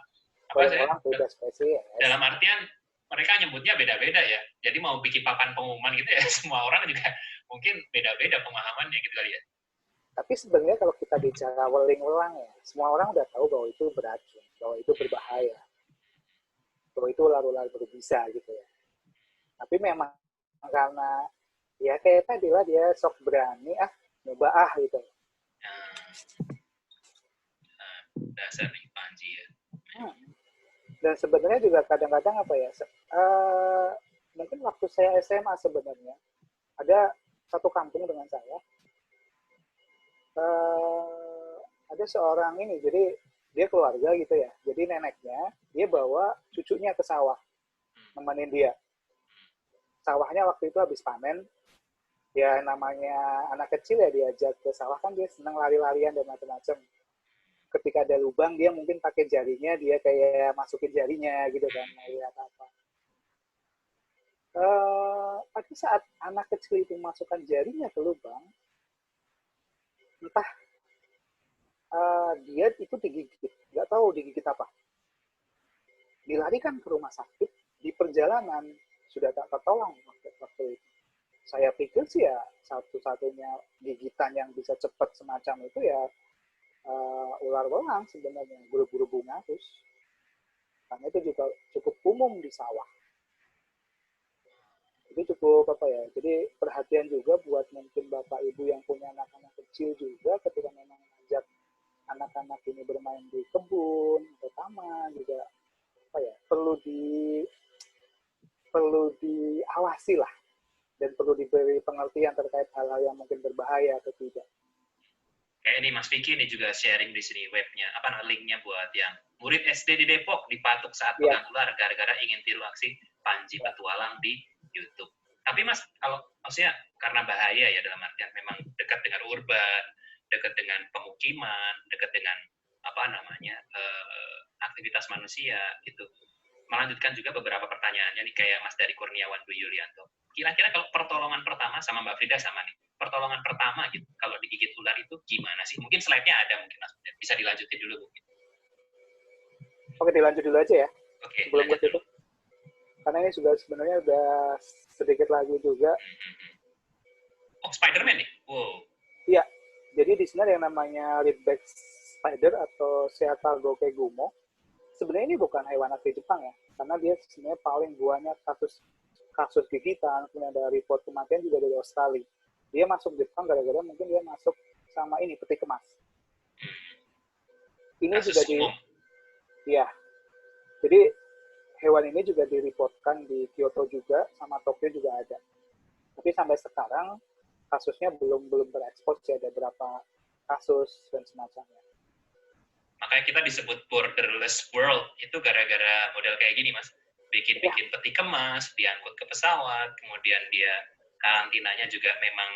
Orang beda spesies. Dalam artian mereka nyebutnya beda-beda ya. Jadi mau bikin papan pengumuman gitu ya, semua orang juga mungkin beda-beda pemahamannya gitu kali ya. Tapi sebenarnya kalau kita bicara weling-welang ya, semua orang udah tahu bahwa itu beracun, bahwa itu berbahaya, bahwa itu ular-ular berbisa gitu ya. Tapi memang karena ya kayak tadi lah dia sok berani nyoba gitu. Dasar nih Panji ya. Dan sebenarnya juga kadang-kadang apa ya, mungkin waktu saya SMA sebenarnya ada satu kampung dengan saya. Ada seorang ini, jadi dia keluarga gitu ya. Jadi neneknya dia bawa cucunya ke sawah, nemenin dia. Sawahnya waktu itu habis panen. Ya namanya anak kecil ya diajak ke sawah kan dia senang lari-larian dan macam-macam. Ketika ada lubang dia mungkin pakai jarinya, dia kayak masukin jarinya gitu kan, lihat apa. Pada saat anak kecil itu masukkan jarinya ke lubang, entah dia itu digigit, nggak tahu digigit apa. Dilarikan ke rumah sakit, di perjalanan sudah tak tertolong waktu itu. Saya pikir sih ya satu-satunya gigitan yang bisa cepat semacam itu ya ular belang sebenarnya, buru-buru bunga terus. Karena itu juga cukup umum di sawah. Jadi cukup apa ya, jadi perhatian juga buat mungkin bapak ibu yang punya anak-anak kecil juga ketika memang ngajak anak-anak ini bermain di kebun atau taman juga apa ya, perlu diawasi lah dan perlu diberi pengertian terkait hal-hal yang mungkin berbahaya atau tidak. Kayak ini Mas Vicky ini juga sharing di sini webnya, apa namanya linknya buat yang murid SD di Depok dipatuk saat pegang ular gara-gara ingin tiru aksi Panji petualang di YouTube. Tapi Mas, kalau maksudnya karena bahaya ya dalam artian memang dekat dengan urban, dekat dengan pemukiman, dekat dengan apa namanya aktivitas manusia gitu. Melanjutkan juga beberapa pertanyaannya nih kayak Mas dari Kurniawan Dwi Yulianto. Kira-kira kalau pertolongan pertama sama Mbak Frida sama nih. Pertolongan pertama gitu, kalau digigit ular itu gimana sih? Mungkin slide-nya ada mungkin Mas. Bisa dilanjutin dulu mungkin. Oke, dilanjut dulu aja ya. Oke, sebelum ke situ. Karena ini juga sebenarnya udah sedikit lagi juga. Oh, Spider-Man nih? Wow. Iya, jadi di sini ada yang namanya Ridgeback Spider atau Seattle Gokegumo. Sebenarnya ini bukan hewan asli Jepang ya, karena dia sebenarnya paling banyak kasus gigitan, kemudian ada report kematian juga dari Australia. Dia masuk Jepang gara-gara mungkin dia masuk sama ini peti kemas. Ini kasus juga umum. Ya, jadi hewan ini juga direportkan di Kyoto juga, sama Tokyo juga ada. Tapi sampai sekarang kasusnya belum berekspos ya, ada berapa kasus dan semacamnya. Makanya kita disebut borderless world itu gara-gara model kayak gini Mas. Bikin peti kemas, diangkut ke pesawat, kemudian dia karantinanya juga memang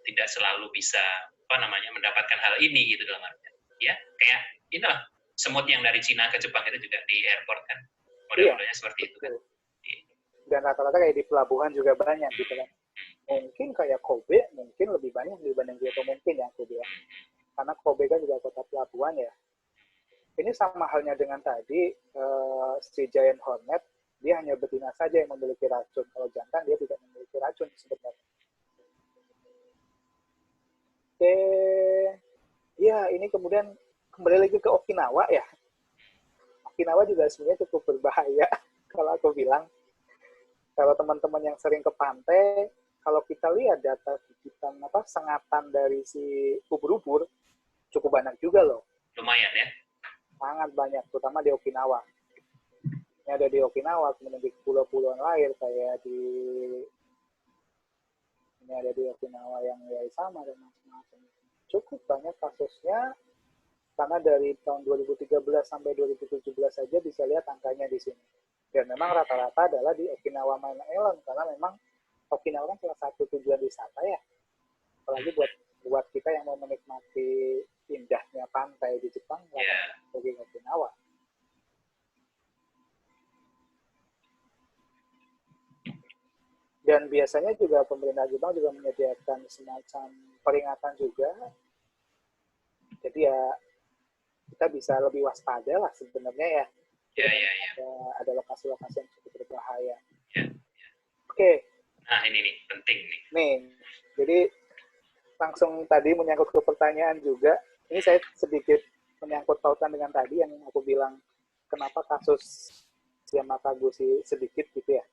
tidak selalu bisa mendapatkan hal ini gitu dalam artian. Ya, kayak inilah semut yang dari Cina ke Jepang itu juga di airport kan. Model-modelnya seperti itu kan. Dan rata-rata kayak di pelabuhan juga banyak gitu kan. Mungkin kayak Kobe mungkin lebih banyak dibanding Kyoto mungkin ya aku bilang. Karena Kobe kan juga kota pelabuhan ya. Ini sama halnya dengan tadi si Giant Hornet, dia hanya betina saja yang memiliki racun. Kalau jantan dia tidak memiliki racun sebenarnya. Oke, ya ini kemudian kembali lagi ke Okinawa ya. Okinawa juga sebenarnya cukup berbahaya kalau aku bilang. Kalau teman-teman yang sering ke pantai, kalau kita lihat data gigitan sengatan dari si ubur-ubur cukup banyak juga loh. Lumayan ya. Sangat banyak, terutama di Okinawa. Ini ada di Okinawa, kemudian di pulau-pulauan lain kayak ini ada di Okinawa yang ya sama dan macam-macam. Cukup banyak kasusnya karena dari tahun 2013 sampai 2017 saja bisa lihat angkanya di sini. Dan memang rata-rata adalah di Okinawa Main Island karena memang Okinawa kan salah satu tujuan wisata ya. Apalagi buat kita yang mau menikmati indahnya pantai di Jepang, pergi ke Okinawa. Dan biasanya juga pemerintah Jepang juga menyediakan semacam peringatan juga. Jadi ya kita bisa lebih waspada lah sebenarnya ya. Ada lokasi-lokasi yang cukup berbahaya. Oke. Nah ini nih penting nih. Nih, jadi langsung tadi menyangkut ke pertanyaan juga. Ini saya sedikit menyangkut pautan dengan tadi yang aku bilang kenapa kasus Yamakaguchi sedikit gitu ya.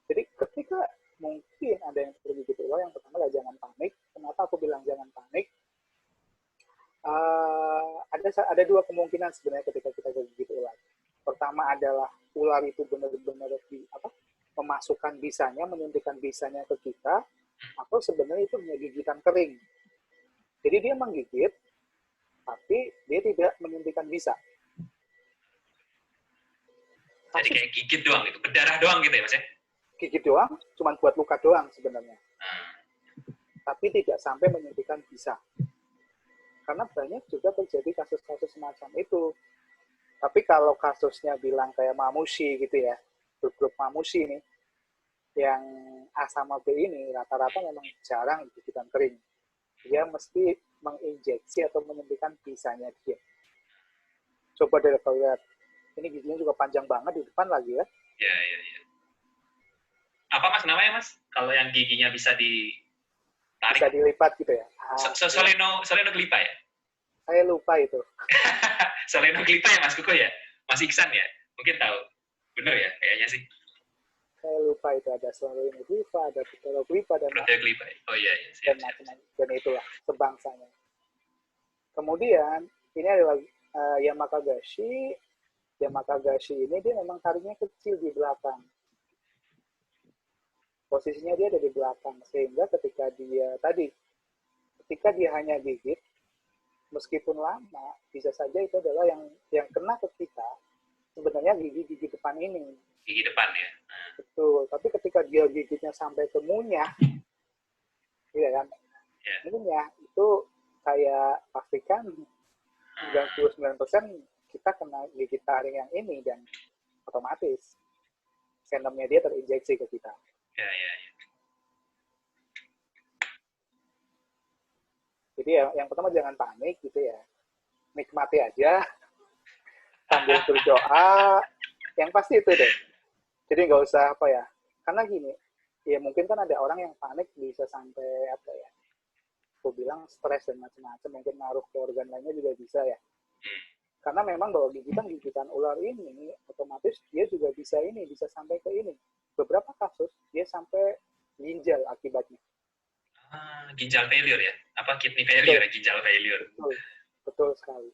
Jadi ketika mungkin ada yang tergigit ular, yang pertama adalah jangan panik. Kenapa aku bilang jangan panik? Ada dua kemungkinan sebenarnya ketika kita tergigit ular. Pertama adalah ular itu benar-benar memasukkan bisanya, menyuntikkan bisanya ke kita, atau sebenarnya itu hanya gigitan kering. Jadi dia menggigit, tapi dia tidak menyuntikkan bisa. Jadi kayak gigit doang gitu, berdarah doang gitu ya Mas ya? Gigit doang, cuma buat luka doang sebenarnya. Tapi tidak sampai menyuntikkan bisa. Karena banyak juga terjadi kasus-kasus semacam itu. Tapi kalau kasusnya bilang kayak Mamushi gitu ya, grup Mamushi nih, yang A sama B ini rata-rata memang jarang gigitan kering. Dia mesti menginjeksi atau menyuntikkan bisanya dia. Coba deh kalau lihat, ini giginya juga panjang banget di depan lagi ya. Iya. Apa Mas namanya Mas? Kalau yang giginya bisa ditarik? Bisa dilipat gitu ya. Solenoglipa ya? Saya lupa itu. Solenoglipa ya Mas Kuko ya? Mas Iksan ya? Mungkin tahu. Bener ya? Kayaknya sih. Saya lupa itu ada Solenoglipa, ada Pteroglipa, dan Proteoglipa. Oh iya. Siap. Dan itulah sebangsanya. Kemudian ini adalah Yamakagashi. Yamakagashi ini dia memang taringnya kecil di belakang. Posisinya dia ada di belakang, sehingga ketika dia hanya gigit, meskipun lama, bisa saja itu adalah yang kena ke kita sebenarnya gigi depan ini. Gigi depan ya. Betul. Tapi ketika dia gigitnya sampai ke munyah, iya kan? Munyah itu saya pastikan 99% kita kena gigit taring yang ini dan otomatis venomnya dia terinjeksi ke kita. Ya. Jadi yang pertama jangan panik gitu ya. Nikmati aja sambil berdoa. Yang pasti itu deh. Jadi nggak usah apa ya. Karena gini, ya mungkin kan ada orang yang panik bisa sampai apa ya. Aku bilang stres dan macam-macam. Mungkin naruh ke organ lainnya juga bisa ya. Karena memang bahwa gigitan ular ini otomatis dia juga bisa sampai ke ini. Beberapa kasus dia sampai ginjal akibatnya. Ginjal failure ya? Apa kidney failure ya? Ginjal failure. Betul sekali.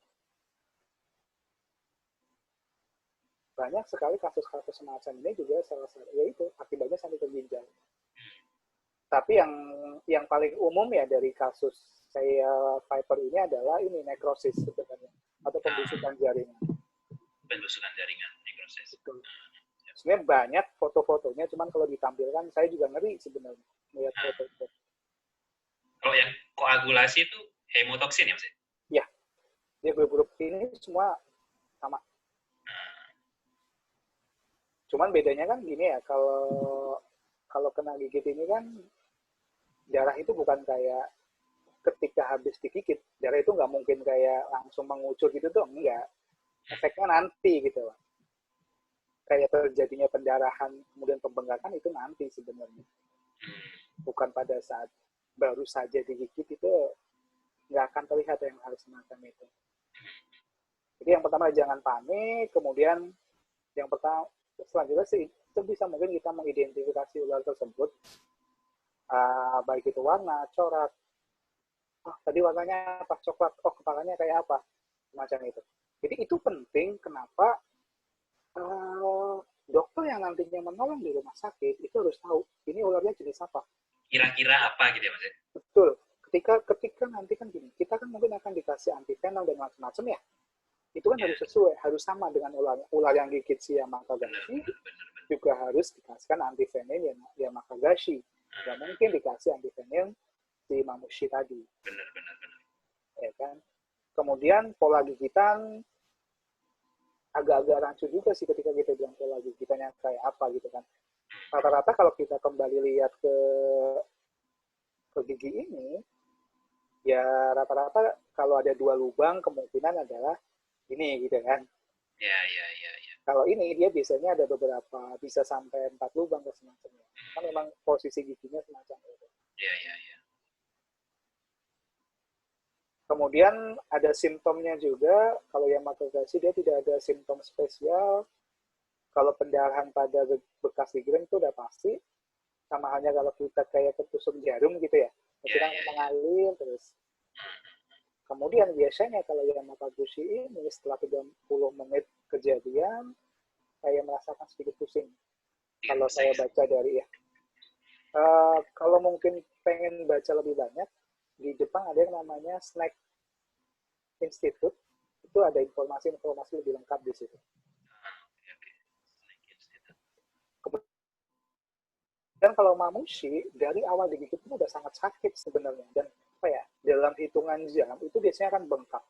Banyak sekali kasus-kasus semacam ini juga salah satu yaitu akibatnya sampai ke ginjal. Tapi yang paling umum ya dari kasus saya Viper ini adalah ini nekrosis sebenarnya atau pembusukan jaringan. Pembusukan jaringan, nekrosis. Sebenarnya banyak foto-fotonya, cuman kalau ditampilkan saya juga ngeri sebenarnya melihat foto-foto. Kalau yang koagulasi itu hemotoksin ya Mas? Ya, dia grup ini semua sama. Cuman bedanya kan gini ya, kalau kena gigit ini kan darah itu bukan kayak ketika habis digigit, darah itu nggak mungkin kayak langsung mengucur gitu tuh, enggak. Efeknya nanti gitu loh. Kayak terjadinya pendarahan, kemudian pembengkakan itu nanti sebenarnya. Bukan pada saat baru saja digigit itu nggak akan terlihat yang hal semacam itu. Jadi yang pertama jangan panik, kemudian yang pertama selanjutnya sih itu bisa mungkin kita mengidentifikasi ular tersebut, baik itu warna, corak, tadi warnanya apa, coklat, kepalanya kayak apa, macam itu. Jadi itu penting kenapa dokter yang nantinya menolong di rumah sakit itu harus tahu ini ularnya jenis apa. Kira-kira apa gitu ya Mas? Betul. Ketika nanti kan gini, kita kan mungkin akan dikasih antivenom dan macam-macam ya. Itu kan harus sesuai, harus sama dengan ular yang gigit si Yamakagashi, juga harus dikasihkan antivenom Yamakagashi. Nggak mungkin dikasih antivenom si Mamushi tadi. Benar. Ya kan? Kemudian pola gigitan agak-agak rancu juga sih ketika kita bilang pola gigitannya kayak apa gitu kan. Rata-rata kalau kita kembali lihat ke gigi ini, ya rata-rata kalau ada 2 lubang kemungkinan adalah ini gitu kan. Ya. Kalau ini dia biasanya ada beberapa, bisa sampai 4 lubang ke semacamnya. Kan memang posisi giginya semacam itu. Ya. Kemudian ada simptomnya juga, kalau Yamakagashi dia tidak ada simptom spesial. Kalau pendarahan pada bekas gigi itu udah pasti. Sama halnya kalau kita kayak ketusuk jarum gitu ya. Kita mengalir terus. Kemudian biasanya kalau Yamakagashi ini setelah 30 menit kejadian, saya merasakan sedikit pusing. Kalau saya baca dari ya. Kalau mungkin pengen baca lebih banyak, di Jepang ada yang namanya Snake Institute. Itu ada informasi-informasi lebih lengkap di situ. Dan kalau Mamushi, dari awal digigit itu udah sangat sakit sebenarnya. Dan apa ya, dalam hitungan jam itu biasanya akan bengkak.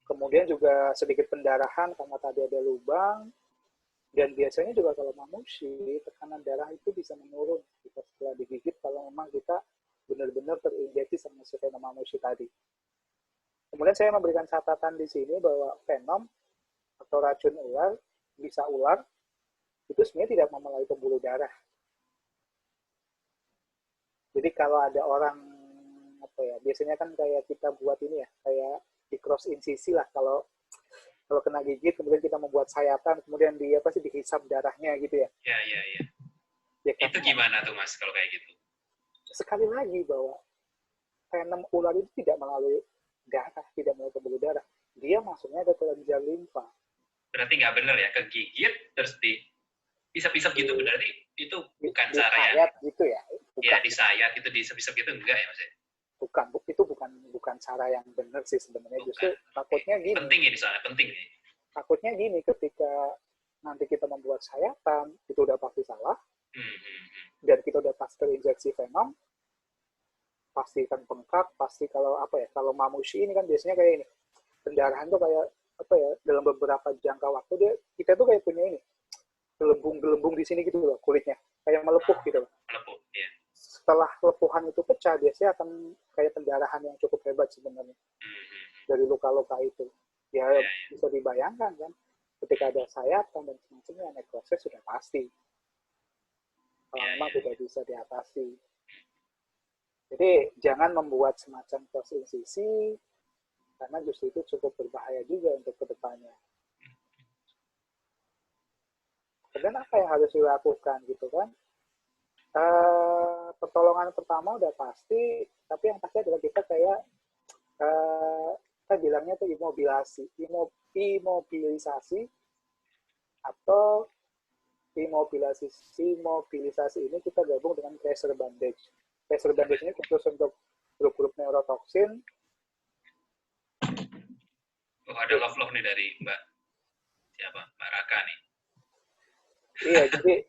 Kemudian juga sedikit pendarahan karena tadi ada lubang. Dan biasanya juga kalau Mamushi, tekanan darah itu bisa menurun setelah digigit kalau memang kita benar-benar terinjeksi sama si venom Mamushi tadi. Kemudian saya memberikan catatan di sini bahwa venom atau racun ular, bisa ular, itu sebenarnya tidak memenuhi pembuluh darah. Jadi kalau ada orang apa ya, biasanya kan kayak kita buat ini ya, kayak di cross insisi lah kalau kena gigit kemudian kita membuat sayatan kemudian dia pasti dihisap darahnya gitu ya. Ya. Ya, itu gimana tuh Mas kalau kayak gitu? Sekali lagi bahwa venom ular itu tidak melalui darah, tidak melalui pembuluh darah. Dia masuknya ke kelenjar limfa. Berarti nggak benar ya, kegigit terus disep-isep gitu, berarti itu bukan cara yang gitu ya? Bukan. Ya disayat itu disep-isep gitu enggak ya Mas? itu bukan cara yang benar sih sebenarnya. Justru takutnya gini. Penting ini soalnya, penting nih. Takutnya gini, ketika nanti kita membuat sayatan, itu udah pasti salah, dan kita udah pasti terinjeksi venom, pasti kan bengkak, pasti kalau mamushi ini kan biasanya kayak ini, pendarahan tuh kayak dalam beberapa jangka waktu kita tuh kayak punya ini, gelembung di sini gitu loh, kulitnya kayak melepuh gitu loh. Melepuh, iya. Setelah lepuhan itu pecah, biasanya akan kayak pendarahan yang cukup hebat sebenarnya dari luka-luka itu. Ya, bisa dibayangkan kan, ketika ada sayatan dan semacamnya, nekrosis sudah pasti. Memang tidak bisa diatasi. Jadi jangan membuat semacam close incisi, karena justru itu cukup berbahaya juga untuk kedepannya. Dan apa yang harus dilakukan gitu kan? Pertolongan pertama udah pasti, tapi yang pasti adalah kita kayak kita bilangnya tuh imobilisasi atau imobilisasi ini kita gabung dengan pressure bandage. Pressure bandage ini khusus untuk grup-grup neurotoksin. Ada love nih dari Mbak Raka nih. Iya, jadi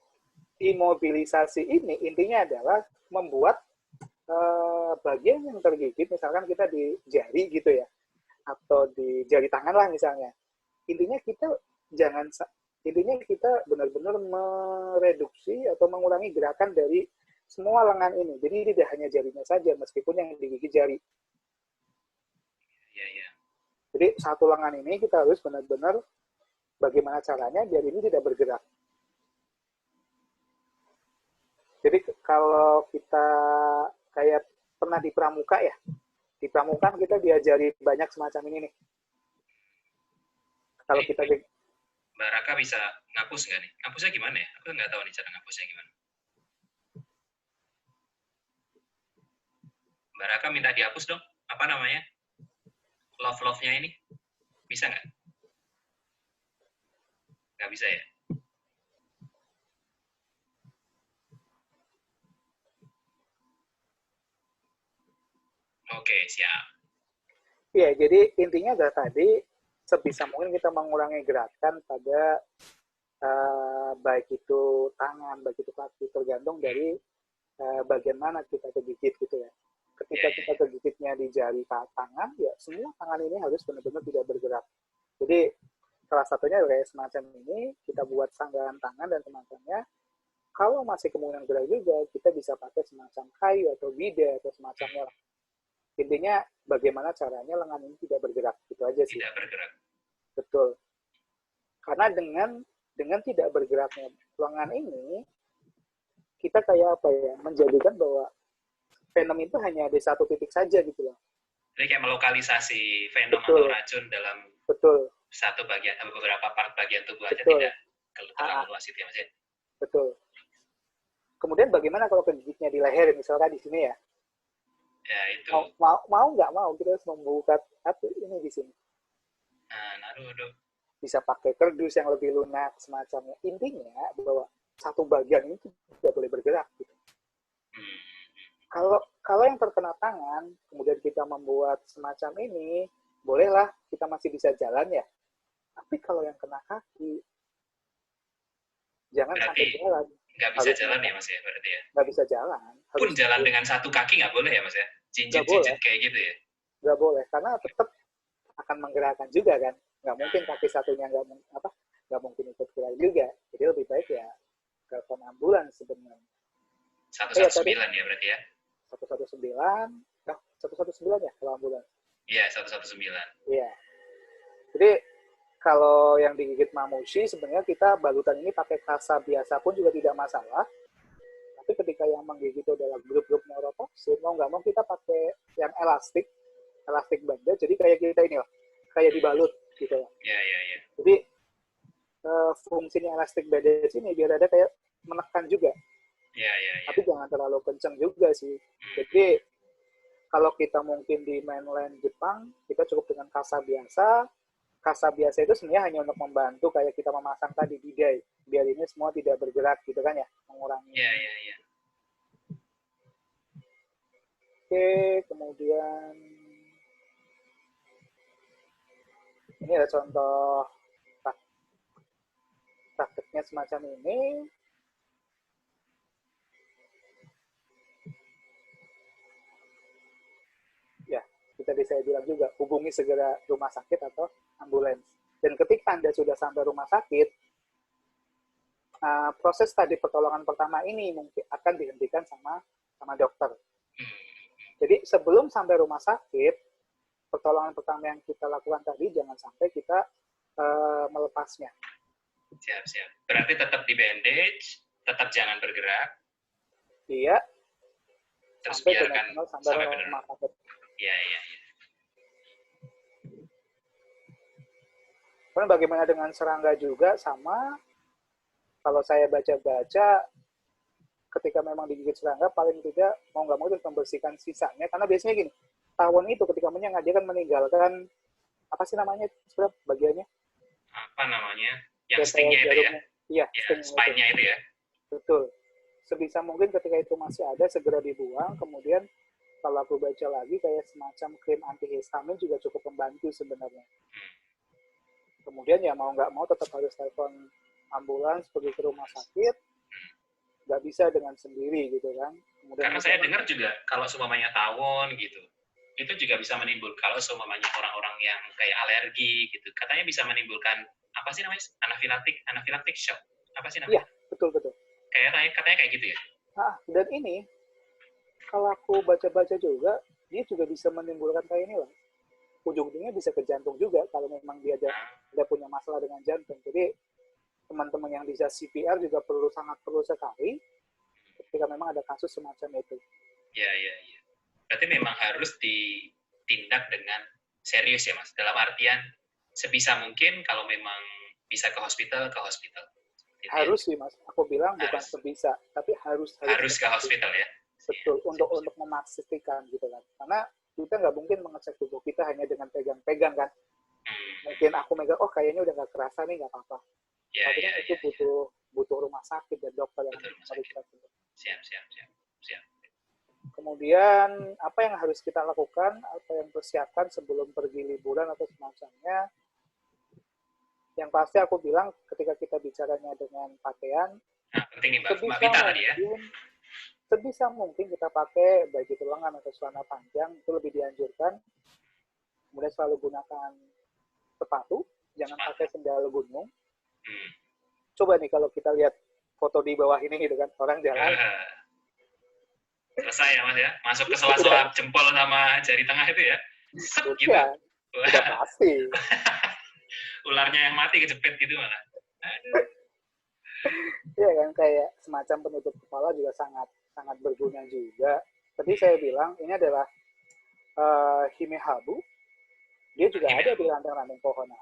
imobilisasi ini intinya adalah membuat bagian yang tergigit, misalkan kita di jari gitu ya, atau di jari tangan lah misalnya. Intinya kita benar-benar mereduksi atau mengurangi gerakan dari semua lengan ini. Jadi tidak hanya jarinya saja, meskipun yang digigit jari. Iya. Jadi satu lengan ini kita harus benar-benar bagaimana caranya biar ini tidak bergerak. Jadi kalau kita kayak pernah di pramuka ya, di pramuka kita diajari banyak semacam ini nih. Kalau kita Mbak Raka bisa ngapus nggak nih? Ngapusnya gimana ya? Aku nggak tahu nih cara ngapusnya gimana. Mbak Raka minta dihapus dong. Apa namanya? Love-nya ini. Bisa nggak? Nggak bisa ya? Oke, siap. Iya, jadi intinya adalah tadi sebisa mungkin kita mengurangi gerakan pada baik itu tangan, baik itu kaki, tergantung dari bagian mana kita kegigit gitu ya. Ketika kita kegigitnya di jari tangan, ya semua tangan ini harus benar-benar tidak bergerak. Jadi salah satunya kayak semacam ini, kita buat sanggahan tangan dan semacamnya. Kalau masih kemungkinan gerak juga, kita bisa pakai semacam kayu atau bida atau semacamnya. Intinya bagaimana caranya lengan ini tidak bergerak, gitu aja sih. Tidak bergerak. Betul. Karena dengan tidak bergeraknya lengan ini, kita kayak menjadikan bahwa venom itu hanya di satu titik saja gitu loh. Jadi kayak melokalisasi venom atau racun dalam satu bagian, beberapa part bagian tubuh aja tidak terlalu luas itu ya Mas ya? Betul. Kemudian bagaimana kalau kegigitnya di leher, misalkan di sini ya? Ya itu. Mau nggak mau kita harus membuka ini di sini. Naruh. Bisa pakai kerdus yang lebih lunak semacamnya. Intinya bahwa satu bagian ini tidak boleh bergerak. Gitu. Kalau yang terkena tangan, kemudian kita membuat semacam ini, bolehlah kita masih bisa jalan ya. Tapi kalau yang kena kaki, jangan sampai jalan. Nggak bisa jalan ya Mas ya berarti ya? Nggak bisa jalan. Pun jalan dengan satu kaki nggak boleh ya Mas ya? Jinjit kayak gitu ya? Nggak boleh, karena tetap akan menggerakkan juga kan. Nggak mungkin kaki satunya nggak mungkin ikut gerak juga. Jadi lebih baik ya ke ambulans sebenarnya. 119 ya berarti ya? 119 ya kalau ambulans. Iya, 119. Iya. Jadi kalau yang digigit mamushi sebenarnya kita balutan ini pakai kasa biasa pun juga tidak masalah. Tapi ketika yang menggigit itu adalah grup-grup neurotoksin, mau nggak mau kita pakai yang elastik bandage. Jadi kayak kita ini loh, kayak dibalut gitu ya. Iya. Jadi fungsinya elastik bandage ini biar ada kayak menekan juga. Iya. Tapi jangan terlalu kencang juga sih. Jadi kalau kita mungkin di mainland Jepang, kita cukup dengan kasa biasa. Kasa biasa itu sebenarnya hanya untuk membantu kayak kita memasang tadi bidai, biar ini semua tidak bergerak gitu kan ya, mengurangi. Iya. Oke, kemudian ini ada contoh prakteknya semacam ini. Ya, kita bisa bilang juga, hubungi segera rumah sakit atau ambulans. Dan ketika Anda sudah sampai rumah sakit, proses tadi pertolongan pertama ini mungkin akan dihentikan sama dokter. Jadi sebelum sampai rumah sakit, pertolongan pertama yang kita lakukan tadi jangan sampai kita melepasnya. Siap. Berarti tetap di bandage, tetap jangan bergerak. Iya. Terus sampai biarkan sampai rumah sakit. Iya. Kemudian bagaimana dengan serangga juga sama. Kalau saya baca-baca, ketika memang digigit serangga, paling tidak mau nggak mau harus membersihkan sisanya. Karena biasanya gini, tawon itu ketika menyengat, dia kan meninggalkan, apa sih namanya sebenarnya bagiannya? Apa namanya? Yang stingnya itu ya? Iya, spine-nya itu ya? Betul. Sebisa mungkin ketika itu masih ada, segera dibuang. Kemudian kalau aku baca lagi, kayak semacam krim antihistamin juga cukup membantu sebenarnya. Kemudian ya mau nggak mau tetap harus telepon ambulans, pergi ke rumah sakit, nggak bisa dengan sendiri gitu kan. Kemudian karena saya dengar juga kalau seumpamanya tawon gitu, itu juga bisa menimbulkan, kalau seumpamanya orang-orang yang kayak alergi gitu, katanya bisa menimbulkan apa sih namanya, anafilaktik shock, apa sih namanya? Iya, betul. Katanya kayak gitu ya. Dan ini kalau aku baca-baca juga, dia juga bisa menimbulkan kayak ini loh. Ujung-ujungnya bisa ke jantung juga kalau memang dia ada punya masalah dengan jantung. Jadi teman-teman yang bisa CPR juga sangat perlu sekali ketika memang ada kasus semacam itu. Iya. Berarti memang harus ditindak dengan serius ya Mas. Dalam artian sebisa mungkin kalau memang bisa ke hospital. Gitu harus ya? Sih Mas, aku bilang harus. Bukan sebisa, tapi harus ke hospital ya. Betul, untuk memastikan gitu kan. Karena kita nggak mungkin mengecek tubuh kita hanya dengan pegang-pegang kan. Mungkin aku megang, oh kayaknya udah nggak kerasa nih, nggak apa-apa. Tapi itu butuh rumah sakit dan dokter yang harus kita. Siap. Kemudian apa yang harus kita lakukan, apa yang persiapkan sebelum pergi liburan atau semacamnya. Yang pasti aku bilang ketika kita bicaranya dengan pakaian, penting nih Mbak Vita tadi ya. Sebisa mungkin kita pakai baik itu lengan atau celana panjang, itu lebih dianjurkan. Kemudian selalu gunakan sepatu, jangan pakai sendal gunung. Coba nih kalau kita lihat foto di bawah ini gitu kan, orang jalan. Selesai ya Mas ya, masuk ke sela-sela jempol sama jari tengah itu ya. Gitu. Ya, udah pasti. Ularnya yang mati kejepit gitu malah. Iya kan, kayak semacam penutup kepala juga sangat berguna juga. Tadi saya bilang ini adalah himehabu. Dia juga ada di ranting-ranting pohon.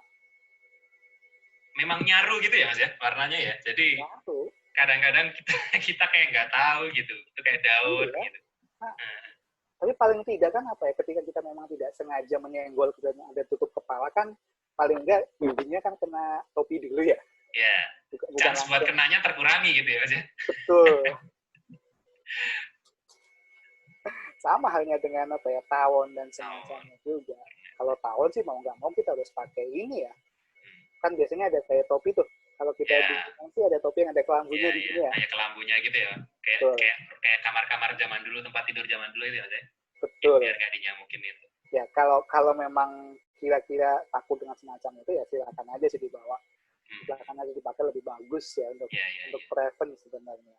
Memang nyaru gitu ya Mas ya, warnanya ya. Jadi kadang-kadang kita kayak nggak tahu gitu, itu kayak daun gitu. Tapi paling tidak kan apa ya, ketika kita memang tidak sengaja menyenggol dan ada tutup kepala kan, paling enggak ujungnya kan kena topi dulu ya. Iya. Chance buat kenanya terkurangi gitu ya Mas ya. Betul. Sama halnya dengan apa ya, tawon dan semacamnya juga. Kalau tawon sih mau nggak mau kita harus pakai ini ya. Kan biasanya ada kayak topi tuh. Kalau kita sih ada topi yang ada kelambunya di sini ya. Kayak kelambunya gitu ya. Kayak kamar-kamar zaman dulu, tempat tidur zaman dulu itu ya. Betul. Biar nggak dinyamukin itu. Ya kalau memang kira-kira takut dengan semacam itu ya silakan aja sih dibawa. Silakan aja dipakai, lebih bagus ya untuk prevent sebenarnya.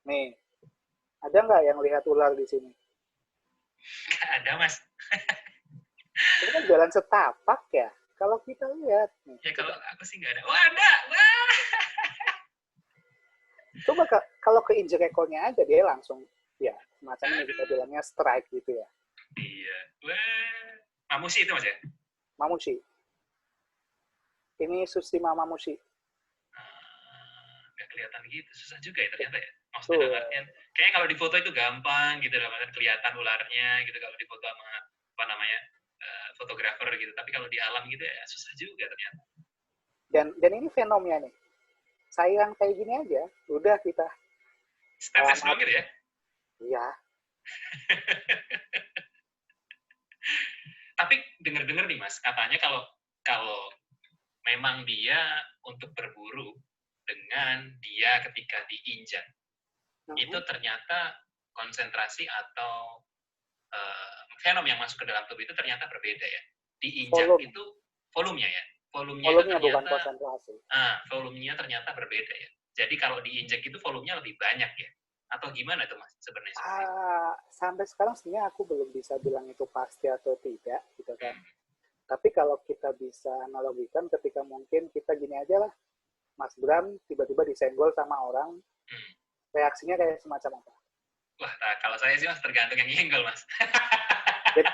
Nih, ada nggak yang lihat ular di sini? Ada Mas. Ini kan jalan setapak ya. Kalau kita lihat nih. Ya kalau aku sih nggak ada. Wah ada. Wah. Coba kalau keinjek ekornya aja dia langsung ya semacam ini kita bilangnya strike gitu ya. Iya. Wah. Mamushi itu Mas ya? Mamushi. Ini Susima mamushi. Nggak kelihatan gitu, susah juga ya ternyata ya. Maksudnya artian, kayaknya kalau di foto itu gampang gitu, kelihatan ularnya gitu kalau di foto sama apa namanya fotografer gitu. Tapi kalau di alam gitu ya susah juga ternyata. Dan ini fenomena nih. Sayang kayak gini aja, udah kita tetes dulu gitu ya? Iya. Tapi dengar-dengar nih Mas, katanya kalau kalau memang dia untuk berburu dengan dia ketika diinjak, itu ternyata konsentrasi atau fenom yang masuk ke dalam tubuh itu ternyata berbeda ya. Diinjak Volume. itu volumenya ya. Volumenya itu Volumenya bukan ternyata konsentrasi. volumenya ternyata berbeda ya. Jadi kalau diinjak itu volumenya lebih banyak ya. Atau gimana tuh Mas sebenarnya seperti itu? Sampai sekarang sebenarnya aku belum bisa bilang itu pasti atau tidak gitu kan. Tapi kalau kita bisa analogikan ketika mungkin kita gini aja lah, Mas Bram tiba-tiba disenggol sama orang, reaksinya kayak semacam apa? Wah, kalau saya sih Mas tergantung yang nyenggol Mas. Jadi,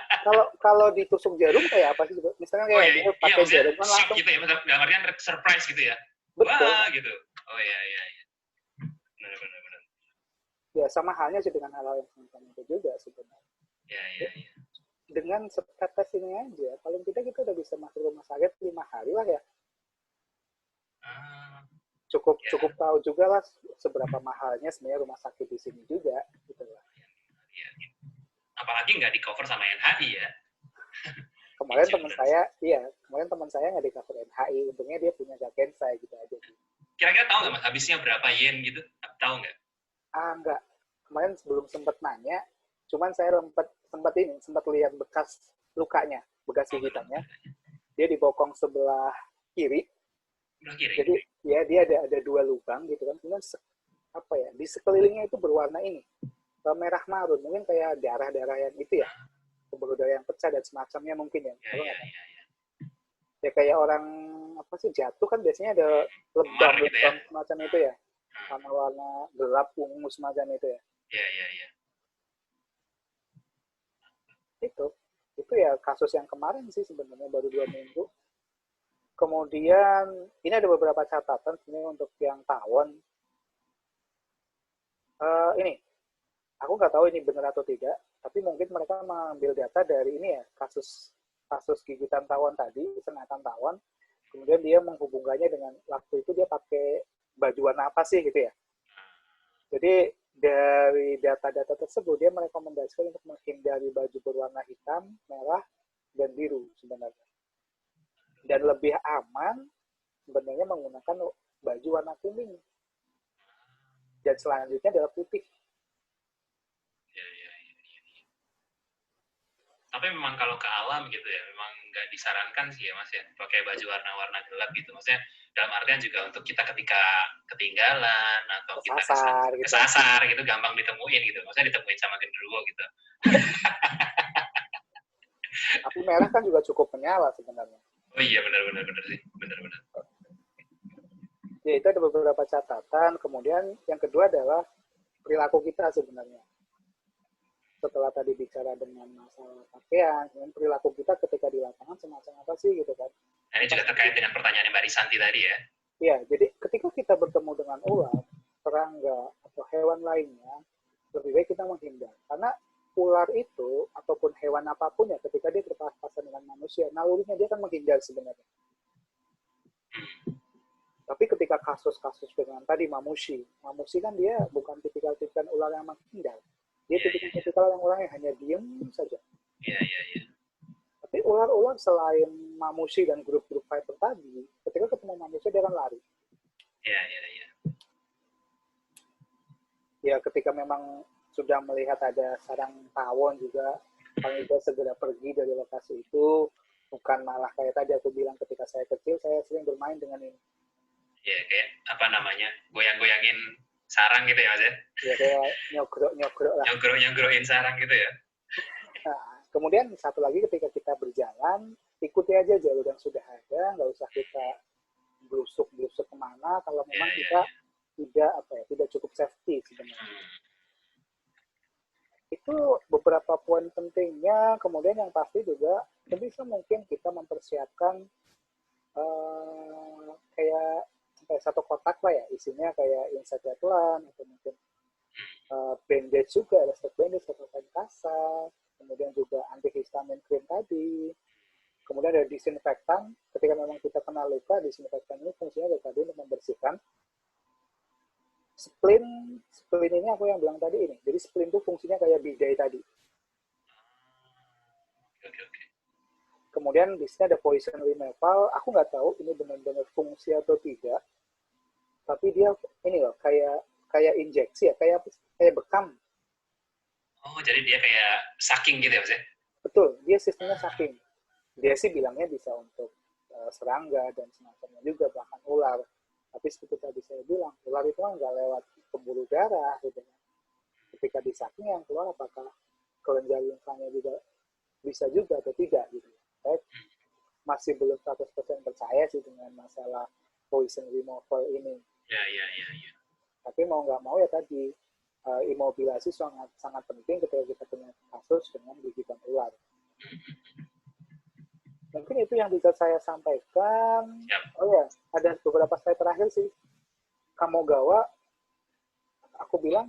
kalau ditusuk jarum kayak apa sih? Misalnya kayak dia pakai jarum kan langsung. Gitu ya, dalam artian surprise gitu ya. Betul. Wah, gitu. Oh iya. Benar. Ya sama halnya sih dengan hal-hal yang semacam itu juga sebenarnya. Iya. Dengan setetes ini aja, paling tidak kita udah bisa masuk rumah sakit 5 hari lah ya. Cukup tahu juga lah seberapa mahalnya sebenarnya rumah sakit di sini juga gitu lah. Iya. Apalagi nggak di cover sama NHI ya. Kemarin teman saya nggak di cover NHI, untungnya dia punya Gakensa gitu aja. Kira-kira tahu nggak Mas habisnya berapa yen gitu? Tahu nggak? Nggak. Kemarin sebelum sempat nanya, cuman saya sempat lihat bekas lukanya, bekas gigitannya. Dia di bokong sebelah kiri. Jadi ya dia ada 2 lubang gitu kan. Kemudian apa ya, di sekelilingnya itu berwarna ini merah marun, mungkin kayak darah-darah yang itu ya, pembuluh darah yang pecah dan semacamnya mungkin ya. Iya. Ya kayak orang apa sih jatuh kan biasanya ada lebam gitu ya? Semacam itu ya, warna gelap ungu semacam itu ya. Iya. Itu ya kasus yang kemarin sih sebenarnya baru 2 minggu. Kemudian ini ada beberapa catatan sebenarnya untuk yang tawon. Ini aku nggak tahu ini benar atau tidak, tapi mungkin mereka mengambil data dari ini ya, kasus gigitan tawon tadi, sengatan tawon, kemudian dia menghubungkannya dengan waktu itu dia pakai baju warna apa sih gitu ya. Jadi dari data-data tersebut dia merekomendasikan untuk menghindari baju berwarna hitam, merah, dan biru sebenarnya. Dan lebih aman sebenarnya menggunakan baju warna kuning. Dan selanjutnya adalah putih. Iya. Tapi memang kalau ke alam gitu ya, memang nggak disarankan sih ya Mas ya, pakai baju warna-warna gelap gitu. Maksudnya dalam artian juga untuk kita ketika ketinggalan atau kesasar gitu, gampang ditemuin gitu. Maksudnya ditemuin sama genderuwo gitu. Tapi merah kan juga cukup menyala sebenarnya. Oh iya benar sih, benar. Ya itu ada beberapa catatan. Kemudian yang kedua adalah perilaku kita sebenarnya. Setelah tadi bicara dengan masalah pakaian, perilaku kita ketika di lapangan semacam apa sih gitu kan. Nah, ini juga terkait dengan pertanyaan Mbak Risanti tadi ya. Iya, jadi ketika kita bertemu dengan ular, serangga, atau hewan lainnya, lebih baik kita menghindar. Karena ular itu, ataupun hewan apapun ya, ketika dia berpapasan dengan manusia, nalurinya dia akan menghindar sebenarnya. Tapi ketika kasus-kasus dengan tadi mamushi kan dia bukan tipikal-tipikal ular yang menghindar. Dia tipikal orang yang hanya diem saja. Iya. Tapi ular-ular selain mamushi dan grup-grup fighter tadi, ketika ketemu manusia dia akan lari. Iya. Ya ketika memang sudah melihat ada sarang tawon juga, paling tidak segera pergi dari lokasi itu. Bukan malah kayak tadi aku bilang ketika saya kecil, saya sering bermain dengan ini. Iya, kayak apa namanya, goyang-goyangin sarang gitu ya Mas ya? Ya kayak nyogrok lah. Nyogrok-nyogrokin sarang gitu ya. Nah, kemudian satu lagi ketika kita berjalan, ikuti aja jalur yang sudah ada, nggak usah kita blusuk kemana kalau memang kita tidak cukup safety sebenarnya. Itu beberapa poin pentingnya. Kemudian yang pasti juga sebisa mungkin kita mempersiapkan kayak satu kotak lah ya, isinya kayak insect repellent atau mungkin bandage juga, elastic bandage atau kain kasar, kemudian juga antihistamin cream tadi, kemudian ada disinfektan. Ketika memang kita kena luka, disinfektan ini fungsinya tadi untuk membersihkan. Spleen, spleen ini aku yang bilang tadi ini. Jadi spleen itu fungsinya kayak bidai tadi. Oke, oke. Kemudian di sini ada poison removal. Aku nggak tahu ini benar-benar fungsi atau tidak. Tapi dia ini loh kayak kayak injeksi ya, kayak bekam. Oh, jadi dia kayak sucking gitu ya, Mas ya? Betul, dia sistemnya saking. Dia sih bilangnya bisa untuk serangga dan semacamnya juga, bahkan ular. Tapi seperti tadi saya bilang, ular itu kan nggak lewat pembuluh darah gitu. Ketika di saking yang keluar apakah kelenjar limfanya juga bisa juga atau tidak gitu. Saya masih belum 100% percaya sih dengan masalah poison removal ini. Ya, ya, ya, ya. Tapi mau nggak mau ya tadi, imobilasi sangat sangat penting ketika kita punya kasus dengan gigitan ular. Mungkin itu yang bisa saya sampaikan. Siap. Oh ya, ada beberapa slide terakhir sih. Kamogawa, aku bilang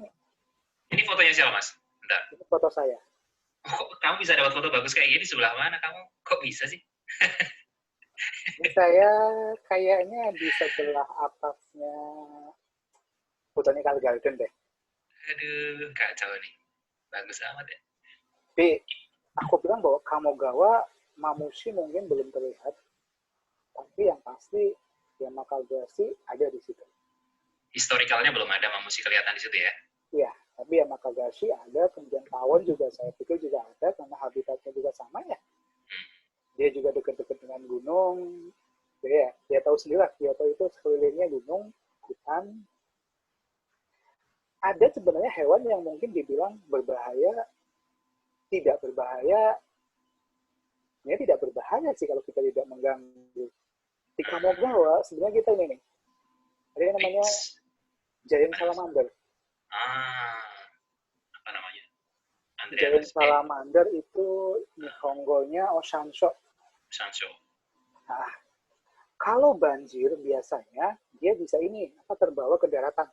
Ini fotonya siapa, Mas? Bentar. ini foto saya. Oh, kamu bisa dapat foto bagus kayak gini sebelah mana kamu? Kok bisa sih? Ini saya kayaknya di sebelah atasnya Botanical Garden deh. Aduh, kacau nih. Bagus amat ya. Tapi aku bilang bahwa Kamogawa, Mamushi mungkin belum terlihat. Tapi yang pasti Yamakagasi ada di situ. Historikalnya belum ada mamushi kelihatan di situ ya? Iya, tapi Yamakagasi ada, kemudian tawon juga saya pikir juga ada, karena habitatnya juga sama ya. Dia juga dekat-dekat dengan gunung. Jadi ya, dia tahu sendiri lah, Kyoto itu sekelilingnya gunung, hutan. Ada sebenarnya hewan yang mungkin dibilang berbahaya, tidak berbahaya. Ini tidak berbahaya sih kalau kita tidak mengganggu. Di Kamogawa, sebenarnya kita ini nih, ada yang namanya giant salamander. Apa namanya? Giant salamander itu Nihongonya Oshansho. Sancho. Nah, kalau banjir biasanya dia bisa ini terbawa ke daratan.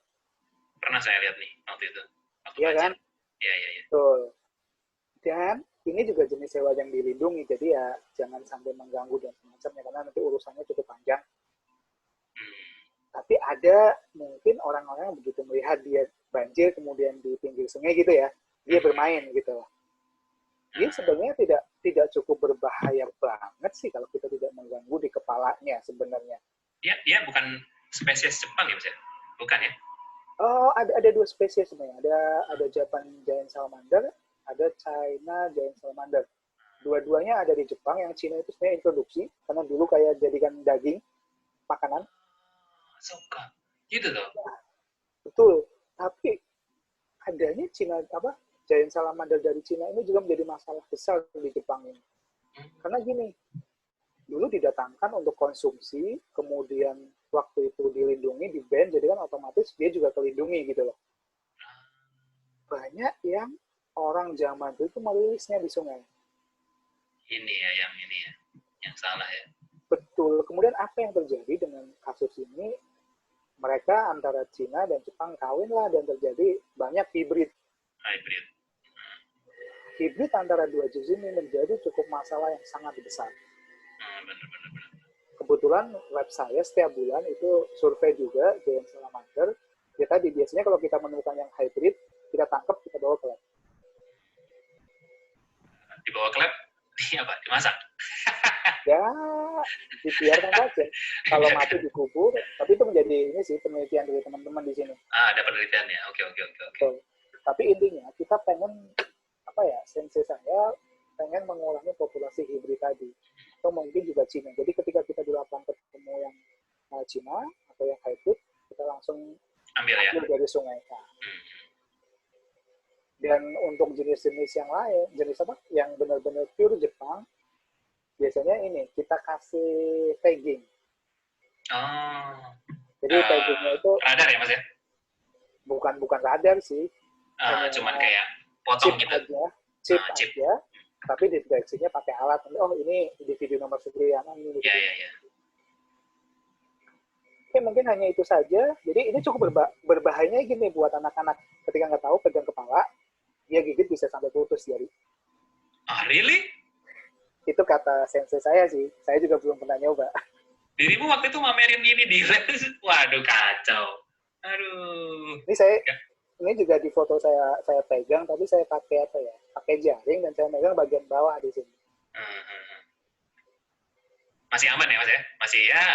Pernah saya lihat nih waktu itu. Iya kan? Iya, iya, iya. Betul. Dan ini juga jenis hewan yang dilindungi, jadi ya jangan sampai mengganggu dan semacamnya, karena nanti urusannya cukup panjang. Tapi ada mungkin orang-orang yang begitu melihat dia banjir kemudian di pinggir sungai gitu ya, dia bermain gitu. Dia sebenarnya tidak cukup berbahaya banget sih kalau kita tidak mengganggu di kepalanya sebenarnya. Dia bukan spesies Jepang ya, Mas ya? Bukan ya? Oh, ada dua spesies sebenarnya. Ada Japan Giant Salamander, ada China Giant Salamander. Dua-duanya ada di Jepang. Yang Cina itu sebenarnya introduksi karena dulu kayak jadikan daging makanan. Suka. Gitu tuh. Ya, betul. Tapi adanya Cina Giant Salamander dari Cina ini juga menjadi masalah besar di Jepang ini. Karena gini, dulu didatangkan untuk konsumsi, kemudian waktu itu dilindungi, di-ban, jadi kan otomatis dia juga terlindungi gitu loh. Banyak yang orang zaman itu merilisnya di sungai. Ini ya, yang salah ya. Betul. Kemudian apa yang terjadi dengan kasus ini? Mereka antara Cina dan Jepang kawin lah dan terjadi banyak hibrid. Hibrid antara dua jenis ini menjadi cukup masalah yang sangat besar. Benar. Kebetulan lab saya setiap bulan itu survei juga giant salamander. Ya tadi biasanya kalau kita menemukan yang hybrid, kita tangkap, kita bawa ke lab. Dibawa ke lab, apa? Dimasak? Ya, dibiarkan saja. Kalau mati dikubur, tapi itu menjadi ini sih penelitian dari teman-teman di sini. Ada penelitiannya. Oke. Tapi intinya kita pengen sensei saya pengen mengurangi populasi hibrid tadi. Atau mungkin juga Cina. Jadi ketika kita di lapangan ketemu yang Cina atau yang hybrid, kita langsung ambil dari sungai. Dan untuk jenis-jenis yang lain, jenis apa? Yang benar-benar pure Jepang, biasanya ini kita kasih tagging. Jadi taggingnya itu radar ya, Mas ya? Bukan radar sih. Cuman kayak potong chip gitu. Chip aja. Tapi dideteksinya pakai alat. Oh, ini individu nomor sekian. Iya. Oke, mungkin hanya itu saja. Jadi ini cukup berbahayanya gini buat anak-anak. Ketika nggak tahu, pegang kepala, dia gigit bisa sampai putus jari. Really? Itu kata sensei saya sih. Saya juga belum pernah nyoba. Dirimu waktu itu mamerin ini di lab, waduh kacau. Aduh. Ini ini juga di foto saya pegang, tapi saya pakai apa ya? Pakai jaring dan saya megang bagian bawah di sini. Masih aman ya Mas ya? Masih ya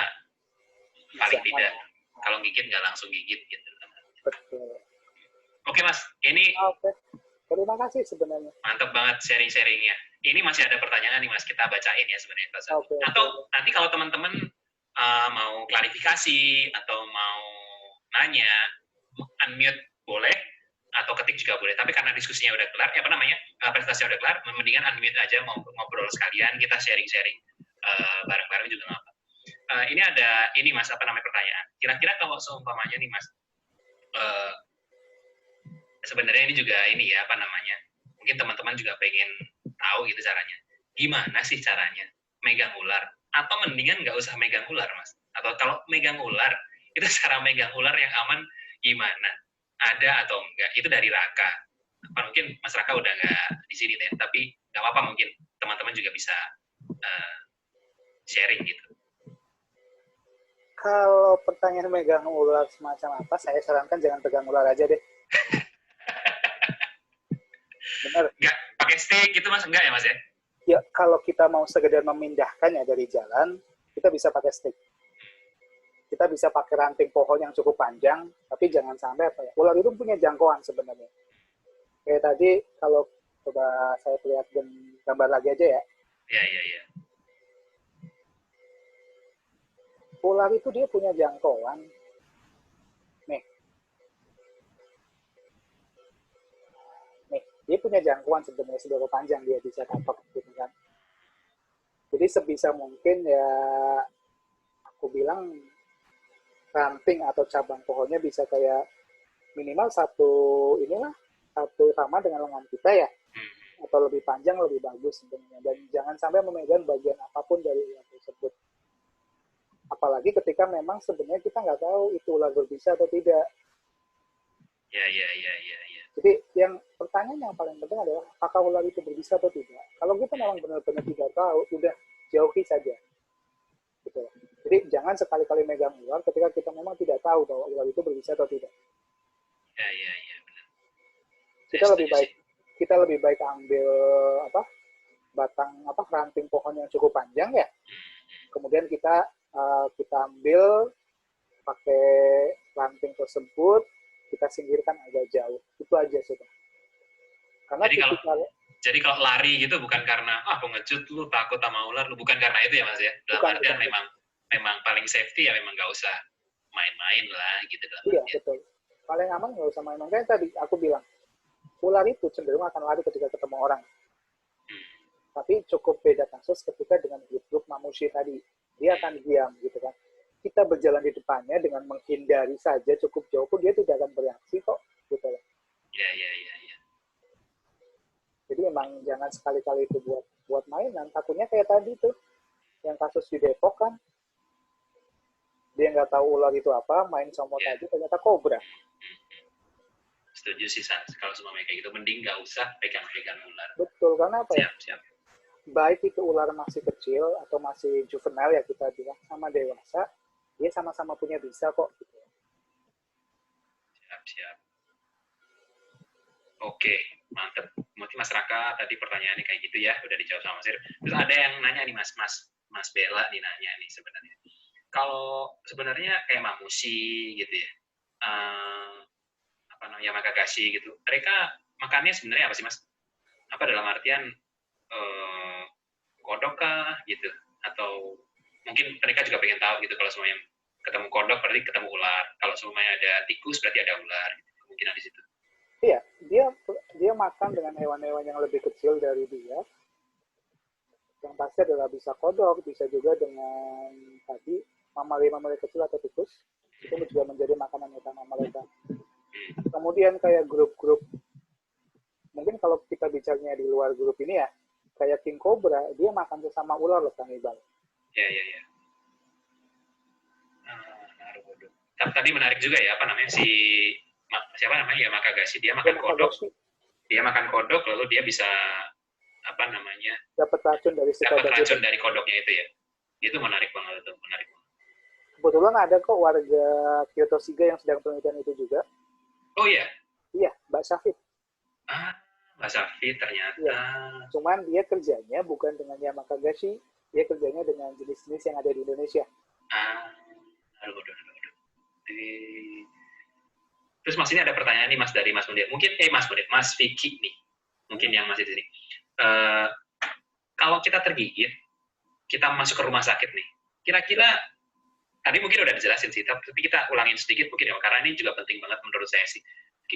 paling Masih tidak. aman. Kalau gigit nggak langsung gigit gitu. Betul. Oke Mas, ini Oke. Terima kasih sebenarnya. mantap banget sharing-sharingnya. Ini masih ada pertanyaan nih Mas, kita bacain ya sebenarnya. Atau nanti kalau teman-teman mau klarifikasi atau mau nanya, unmute boleh, atau ketik juga boleh. Tapi karena diskusinya udah kelar, presentasinya udah kelar, mendingan unmute aja, ngobrol sekalian, kita sharing-sharing bareng-bareng juga nggak apa. Ini ada Mas, pertanyaan. Kira-kira kalau seumpamanya nih Mas, sebenarnya ini juga mungkin teman-teman juga pengen tahu gitu caranya. Gimana sih caranya megang ular? Atau mendingan nggak usah megang ular, Mas? Atau kalau megang ular, itu cara megang ular yang aman gimana? Ada atau enggak? Itu dari Raka. Mungkin Mas Raka udah nggak di sini deh, tapi nggak apa-apa, mungkin teman-teman juga bisa sharing gitu. Kalau pertanyaan megang ular semacam apa, saya sarankan jangan pegang ular aja deh. Benar. Nggak pakai stick gitu Mas? Enggak ya Mas ya? Ya, kalau kita mau sekedar memindahkannya dari jalan, kita bisa pakai stick. Kita bisa pakai ranting pohon yang cukup panjang, tapi jangan sampai ular itu punya jangkauan sebenarnya. Kayak tadi, kalau coba saya lihat gambar lagi aja ya. Iya. Ular itu dia punya jangkauan. Nih, dia punya jangkauan sebenarnya seberapa panjang dia bisa tapak gitu kan. Jadi sebisa mungkin ya aku bilang ranting atau cabang pohonnya bisa kayak minimal satu sama dengan lengan kita ya, atau lebih panjang lebih bagus sebenarnya. Dan jangan sampai memegang bagian apapun dari ular tersebut. Apalagi ketika memang sebenarnya kita nggak tahu itu ular berbisa atau tidak. Ya. Jadi yang pertanyaan yang paling penting adalah apakah ular itu berbisa atau tidak. Kalau kita memang benar-benar tidak tahu, udah jauhi saja. Gitu. Jadi jangan sekali-kali megang ular ketika kita memang tidak tahu bahwa ular itu berbisa atau tidak. Ya. Kita lebih baik ambil ranting pohon yang cukup panjang ya. Kemudian kita ambil pakai ranting tersebut, kita singkirkan agak jauh. Itu aja sudah. Karena jadi kalau lari gitu bukan karena pengecut lu takut sama ular, lu bukan karena itu ya Mas ya. Dalam artian memang paling safety ya memang nggak usah main-main lah gitu. Iya betul. Paling aman nggak usah main-main. Kayak tadi aku bilang, ular itu cenderung akan lari ketika ketemu orang. Tapi cukup beda kasus ketika dengan grup mamushi tadi. Dia akan diam gitu kan. Kita berjalan di depannya dengan menghindari saja cukup jauh pun dia tidak akan bereaksi kok gitu loh. Ya. Jadi memang jangan sekali-kali itu buat mainan. Takutnya kayak tadi tuh yang kasus di Depok kan, dia nggak tahu ular itu apa, main somot tadi ternyata kobra. Setuju sih kalau semua kayak gitu, mending nggak usah pegang-pegang ular. Betul, karena apa ya? Siap. Baik itu ular masih kecil atau masih juvenile ya kita bilang, sama dewasa, dia sama-sama punya bisa kok. Gitu. Siap. Oke, mantep. Mungkin Mas Raka tadi pertanyaannya kayak gitu ya, udah dijawab sama Mas Ir. Terus ada yang nanya nih Mas Bella nih nanya nih sebenarnya. Kalau sebenarnya kayak mamushi gitu ya, Yamakagashi gitu, mereka makannya sebenarnya apa sih Mas? Apa dalam artian kodok kah gitu? Atau mungkin mereka juga pengen tahu gitu, kalau semuanya ketemu kodok berarti ketemu ular, kalau semuanya ada tikus berarti ada ular, gitu. Kemungkinan di situ. Iya, dia makan dengan hewan-hewan yang lebih kecil dari dia. Yang pasti adalah bisa kodok, bisa juga dengan tadi mamalia kecil atau tikus. Itu juga menjadi makanan utama mereka. Kemudian kayak grup-grup, mungkin kalau kita bicaranya di luar grup ini ya, kayak king cobra, dia makan sesama ular loh kanibal. Ya. Tapi tadi menarik juga ya, Yamakagashi, dia makan kodok. Dia makan kodok lalu dia bisa dapat racun dari kodoknya itu ya. Itu menarik banget. Kebetulan ada kok warga Kyoto Shiga yang sedang penelitian itu juga. Oh iya? Iya, Mbak Syafid. Mbak Safi ternyata. Iya. Cuman dia kerjanya bukan dengan Yamakagashi, dia kerjanya dengan jenis-jenis yang ada di Indonesia. Aduh. Terus Mas ini ada pertanyaan nih Mas dari Mas Munir. Mungkin Mas Vicky nih. Mungkin yang masih di sini. Kalau kita tergigit, kita masuk ke rumah sakit nih. Kira-kira tadi mungkin udah dijelasin sih, tapi kita ulangin sedikit mungkin ya, karena ini juga penting banget menurut saya sih.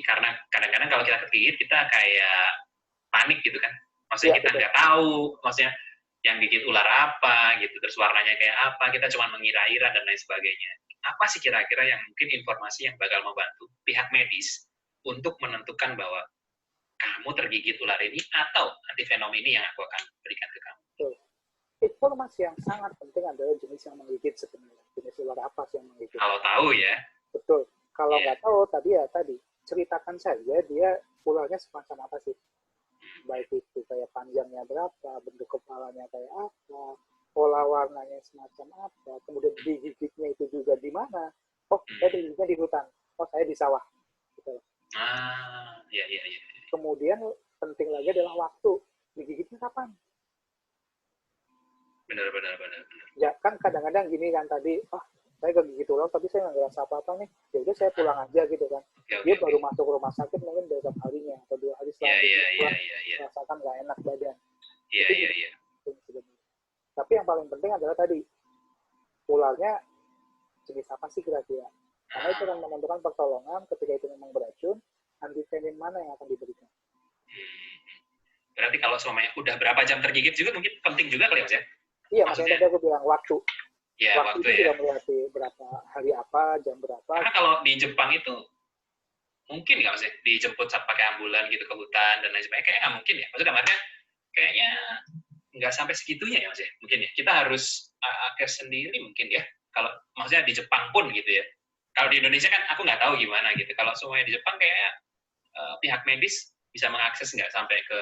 Karena kadang-kadang kalau kita tergigit, kita kayak panik gitu kan. Maksudnya kita nggak tahu, maksudnya yang gigit ular apa gitu, terus warnanya kayak apa, kita cuma mengira-ira dan lain sebagainya. Apa sih kira-kira yang mungkin informasi yang bakal membantu pihak medis untuk menentukan bahwa kamu tergigit ular ini atau antivenom ini yang aku akan berikan ke kamu? Informasi yang sangat penting adalah jenis yang menggigit sebenarnya. Jenis ular apa sih yang menggigit? Kalau tahu ya. Betul. Kalau nggak tahu, tadi ceritakan saja dia ularnya semacam apa sih. Baik itu kayak panjangnya berapa, bentuk kepalanya kayak apa, pola warnanya semacam apa, kemudian digigitnya itu juga di mana. Oh, saya digigitnya di hutan. Oh, saya di sawah. Gitu. Iya. Kemudian penting lagi adalah waktu. Digigitnya kapan? Benar. Ya kan kadang-kadang gini kan tadi, saya kegigit ular tapi saya nggak ngerasa apa-apa nih. Ya udah saya pulang aja gitu kan. Dia baru masuk rumah sakit mungkin besok harinya atau 2 hari selanjutnya merasakan nggak enak badan. Iya. Tapi yang paling penting adalah tadi ularnya jenis apa sih kira-kira? Karena itu akan menentukan pertolongan ketika itu memang beracun, antivenom mana yang akan diberikan. Berarti kalau semuanya udah berapa jam tergigit juga mungkin penting juga kali Mas ya? Iya, maksudnya tadi aku bilang waktu. Ya, waktu itu juga melihat berapa hari apa, jam berapa. Karena kalau di Jepang itu mungkin nggak Mas ya dijemput pakai ambulan gitu ke hutan dan lain sebagainya, kayaknya nggak mungkin ya. Maksudnya gambarnya kayaknya nggak sampai segitunya ya Mas ya. Mungkin ya kita harus akses sendiri mungkin ya. Kalau maksudnya di Jepang pun gitu ya. Kalau di Indonesia kan aku nggak tahu gimana gitu. Kalau semuanya di Jepang kayaknya pihak medis bisa mengakses nggak sampai ke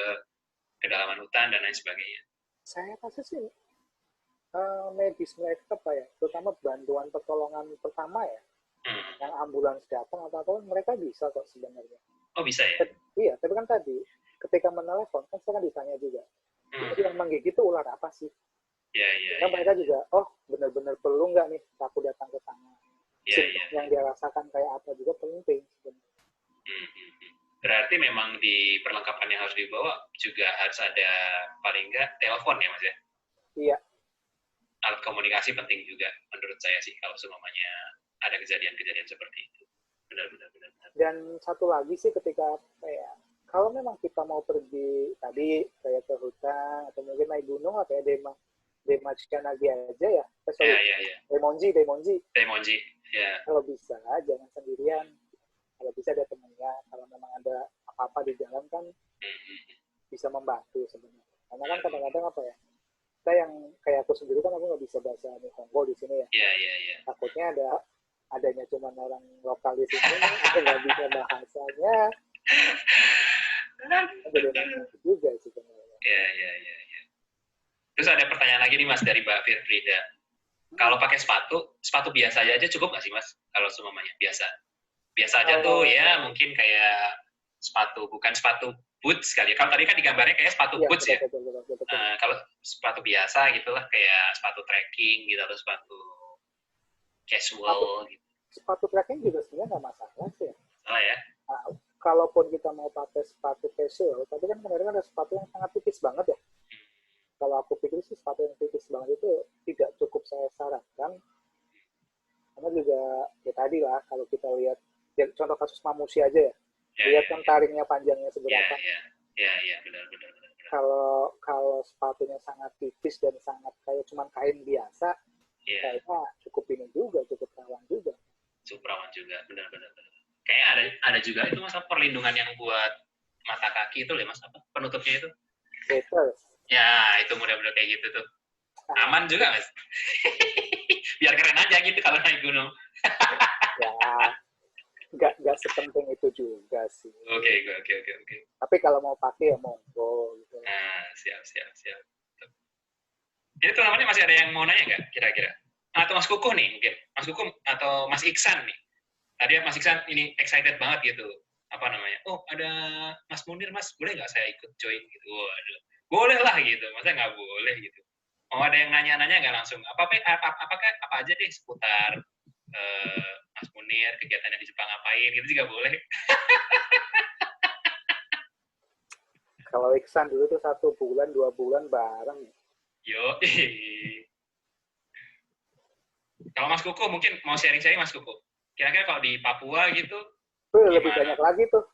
kedalaman hutan dan lain sebagainya. Saya rasa sih medis mereka apa ya, terutama bantuan pertolongan pertama ya, yang ambulans datang atau apa, mereka bisa kok sebenarnya. Oh bisa ya? Iya, tapi kan tadi ketika menelepon kan saya kan ditanya juga, jadi yang menggigit itu ular apa sih? Iya. Nah, mereka juga, benar-benar perlu nggak nih aku datang ke sana? Yang dia rasakan kayak apa juga penting sebenarnya. Berarti memang di perlengkapan yang harus dibawa juga harus ada paling nggak telepon ya Mas ya? Iya. Alat komunikasi penting juga menurut saya sih kalau semuanya ada kejadian-kejadian seperti itu. Benar. Dan satu lagi sih ketika kalau memang kita mau pergi tadi kayak ke hutan atau mungkin naik gunung atau ya Dema Cikanagi aja ya. Demonji. Ya. Kalau bisa jangan sendirian. Kalau bisa ada temannya. Kalau memang ada apa-apa di jalan kan bisa membantu sebenarnya. Karena kan kadang-kadang apa ya? Kita yang kayak aku sendiri kan aku nggak bisa bahasa Nihongo di sini ya. Iya. Takutnya adanya cuma orang lokal di sini, aku nggak bisa bahasanya. Jadi juga sih sebenarnya. Iya. Terus ada pertanyaan lagi nih Mas dari Mbak Firfrida. Kalau pakai sepatu biasa aja cukup nggak sih Mas? Kalau semuanya biasa aja tuh ya mungkin kayak bukan sepatu boots kali ya. Kalau tadi kan digambarnya kayak sepatu boots ya. Betul. Kalau sepatu biasa gitulah kayak sepatu trekking gitu atau sepatu casual gitu. Sepatu trekking juga sebenarnya nggak masalah sih. Salah ya? Nah, kalaupun kita mau pakai sepatu casual, tapi kan kemarin ada sepatu yang sangat tipis banget ya. Kalau aku pikir sih sepatu yang tipis banget itu tidak cukup saya sarankan. Karena juga ya tadi lah kalau kita lihat ya, contoh kasus Mamushi aja ya. Lihat kan taringnya panjangnya seberapa. Iya, benar. Kalau sepatunya sangat tipis dan sangat kayak cuma kain biasa, kayaknya cukup rawan juga. Cukup rawan juga, benar. Kayaknya ada juga itu Mas perlindungan yang buat mata kaki itu Mas apa? Penutupnya itu? Betul. Ya, itu mudah-mudahan kayak gitu tuh. Aman juga Mas. Biar keren aja gitu kalau naik gunung. Ya, nggak sepenting itu juga sih. Oke. Tapi kalau mau pakai ya monggo gitu. Siap. Ini tuh namanya masih ada yang mau nanya nggak kira-kira? atau Mas Kukuh nih mungkin, Mas Kukuh atau Mas Iksan nih. Tadi Mas Iksan ini excited banget gitu. Apa namanya? Oh, ada Mas Munir, Mas, boleh nggak saya ikut join gitu? Waduh. Boleh lah gitu. Masa nggak boleh gitu. Oh, ada yang nanya-nanya nggak langsung. Apa aja deh seputar Mas Munir, kegiatannya di Jepang ngapain, gitu juga boleh. Kalau Iksan dulu tuh 1 bulan, 2 bulan bareng. Yo. Kalau Mas Kuku mungkin mau sharing-sharing Mas Kuku. Kira-kira kalau di Papua gitu Tuh lebih gimana banyak lagi tuh.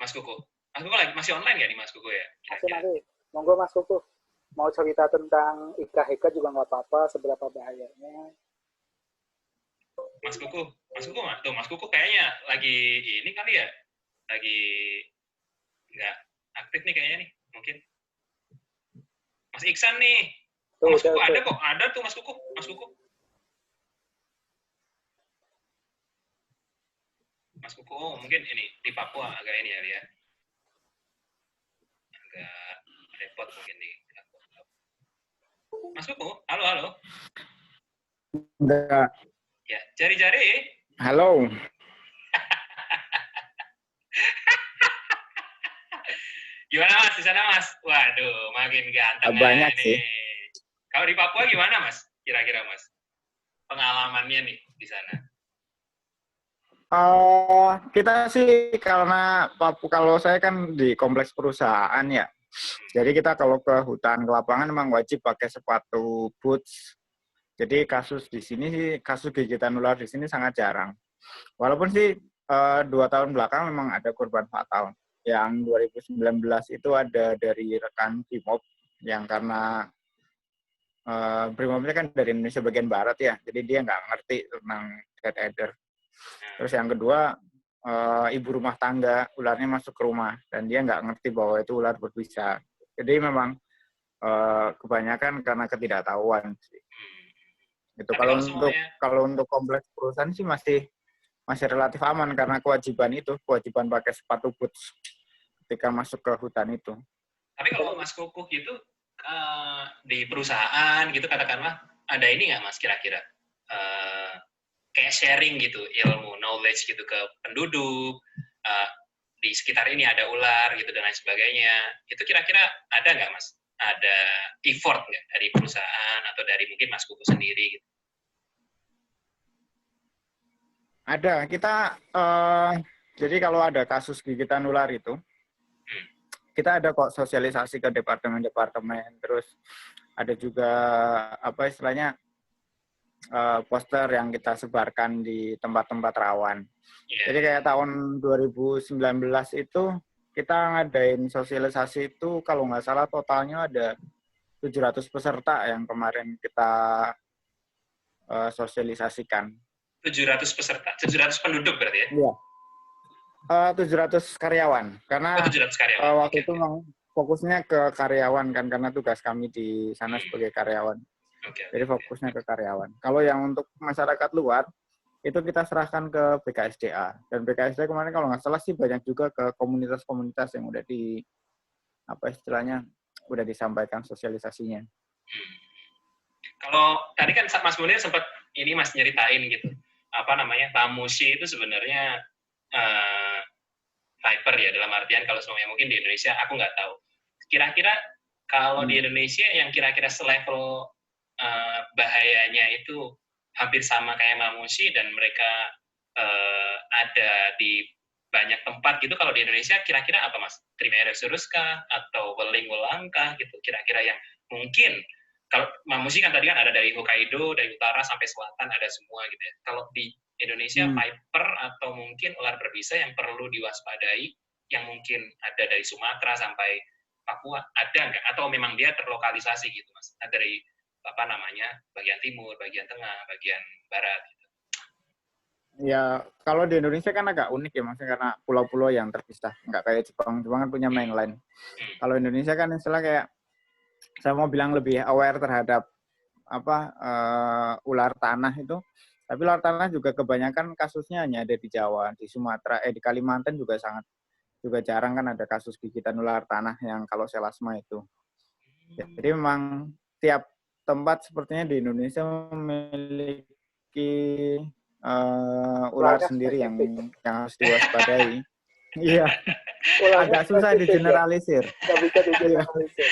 Mas Kuku? Mas Kuku lagi masih online nggak nih Mas Kuku ya? Kira-kira. Masih. Monggo Mas Kuku. Mau cerita tentang Ika-Hika juga nggak apa-apa, seberapa bahayanya. Mas Kuku, tuh Mas Kuku kayaknya lagi ini kali ya, lagi nggak aktif nih kayaknya nih, mungkin. Mas Iksan nih, oh, Mas Kuku ada kok, ada tuh Mas Kuku, Mas Kuku. Mas Kuku, oh, mungkin ini di Papua agak ini ya, agak repot mungkin nih. Mas Kuku, halo halo. Enggak. Ya, jari-jari. Halo. Gimana Mas di sana Mas? Waduh, makin ganteng banyak nih. Sih. Kalau di Papua gimana Mas? Kira-kira Mas? Pengalamannya nih di sana. Kita sih karena Papua, kalau saya kan di kompleks perusahaan ya. Jadi kita kalau ke hutan, ke lapangan memang wajib pakai sepatu boots. Jadi kasus di sini sih, kasus gigitan ular di sini sangat jarang. Walaupun sih 2 tahun belakang memang ada korban fatal. Yang 2019 itu ada dari rekan Brimob yang karena Brimobnya kan dari Indonesia bagian barat ya, jadi dia nggak ngerti tentang cat adder. Terus yang kedua, ibu rumah tangga, ularnya masuk ke rumah dan dia nggak ngerti bahwa itu ular berbisa. Jadi memang kebanyakan karena ketidaktahuan sih. Itu kalau untuk kompleks perusahaan sih masih relatif aman karena kewajiban pakai sepatu boots ketika masuk ke hutan itu. Tapi kalau Mas Kukuh gitu di perusahaan gitu katakanlah ada ini nggak Mas kira-kira kayak sharing gitu ilmu knowledge gitu ke penduduk di sekitar ini ada ular gitu dan lain sebagainya, itu kira-kira ada nggak Mas? Ada effort nggak dari perusahaan atau dari mungkin Mas Kukuh sendiri gitu? Ada, kita jadi kalau ada kasus gigitan ular itu, kita ada kok sosialisasi ke departemen-departemen, terus ada juga apa istilahnya poster yang kita sebarkan di tempat-tempat rawan. Jadi kayak tahun 2019 itu kita ngadain sosialisasi itu kalau nggak salah totalnya ada 700 peserta yang kemarin kita sosialisasikan. 700 peserta, 700 penduduk berarti ya? Iya. 700 karyawan, karena 700 karyawan. waktu itu fokusnya ke karyawan kan, karena tugas kami di sana sebagai karyawan. Jadi fokusnya ke karyawan. Kalau yang untuk masyarakat luar, itu kita serahkan ke BKSDA. Dan BKSDA kemarin kalau nggak salah sih banyak juga ke komunitas-komunitas yang udah udah disampaikan sosialisasinya. Kalau tadi kan Mas Munir sempat ini Mas nyeritain gitu, apa namanya, mamushi itu sebenarnya viper ya, dalam artian kalau semuanya mungkin di Indonesia aku nggak tahu. Kira-kira kalau di Indonesia yang kira-kira selevel bahayanya itu hampir sama kayak mamushi dan mereka ada di banyak tempat gitu, kalau di Indonesia kira-kira apa Mas? Trimeresurus kah atau weling-welang kah gitu, kira-kira yang mungkin kalau mamushi kan tadi kan ada dari Hokkaido, dari utara sampai selatan ada semua gitu ya. Kalau di Indonesia viper atau mungkin ular berbisa yang perlu diwaspadai yang mungkin ada dari Sumatera sampai Papua ada nggak? Atau memang dia terlokalisasi gitu Mas? Nah, dari apa namanya bagian timur, bagian tengah, bagian barat gitu. Ya, kalau di Indonesia kan agak unik ya Mas, karena pulau-pulau yang terpisah, nggak kayak Jepang. Jepang kan punya mainland. Kalau Indonesia kan istilah kayak, saya mau bilang lebih aware terhadap ular tanah itu. Tapi ular tanah juga kebanyakan kasusnya hanya ada di Jawa, di Sumatera, di Kalimantan juga jarang kan ada kasus gigitan ular tanah yang kalau selasma itu. Jadi memang tiap tempat sepertinya di Indonesia memiliki ular sendiri yang harus diwaspadai. Iya, agak susah digeneralisir. Nggak bisa digeneralisir.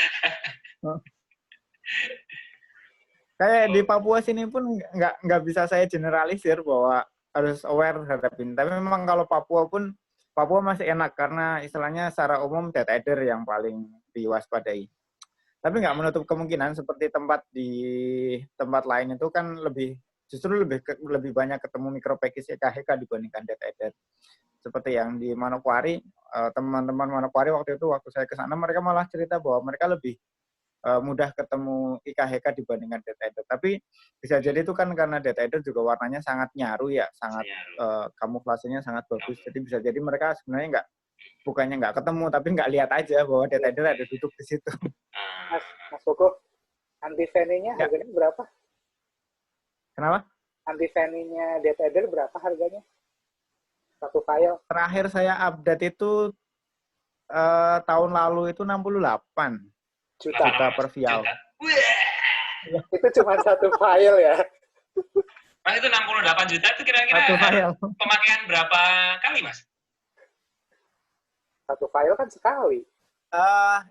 Kayak di Papua sini pun nggak bisa saya generalisir bahwa harus aware terhadap ini. Tapi memang kalau Papua masih enak karena istilahnya secara umum dead adder yang paling diwaspadai. Tapi nggak menutup kemungkinan seperti di tempat lain itu kan justru lebih banyak ketemu Micropechis EKHK dibandingkan dead adder. Seperti yang di Manokwari, teman-teman Manokwari waktu saya ke sana mereka malah cerita bahwa mereka lebih mudah ketemu IKHK dibandingkan dead adder. Tapi bisa jadi itu kan karena dead adder juga warnanya sangat nyaru ya, sangat kamuflasenya sangat bagus. Jadi bisa jadi mereka sebenarnya bukannya nggak ketemu, tapi nggak lihat aja bahwa dead adder ada duduk di situ. Mas Koko, anti-veninnya harganya berapa? Kenapa? Anti-veninnya dead adder berapa harganya? Satu file. Terakhir saya update itu tahun lalu itu 68 juta per vial. Itu cuma satu file ya? Mas, itu 68 juta itu kira-kira pemakaian berapa kali, Mas? Satu file kan sekali.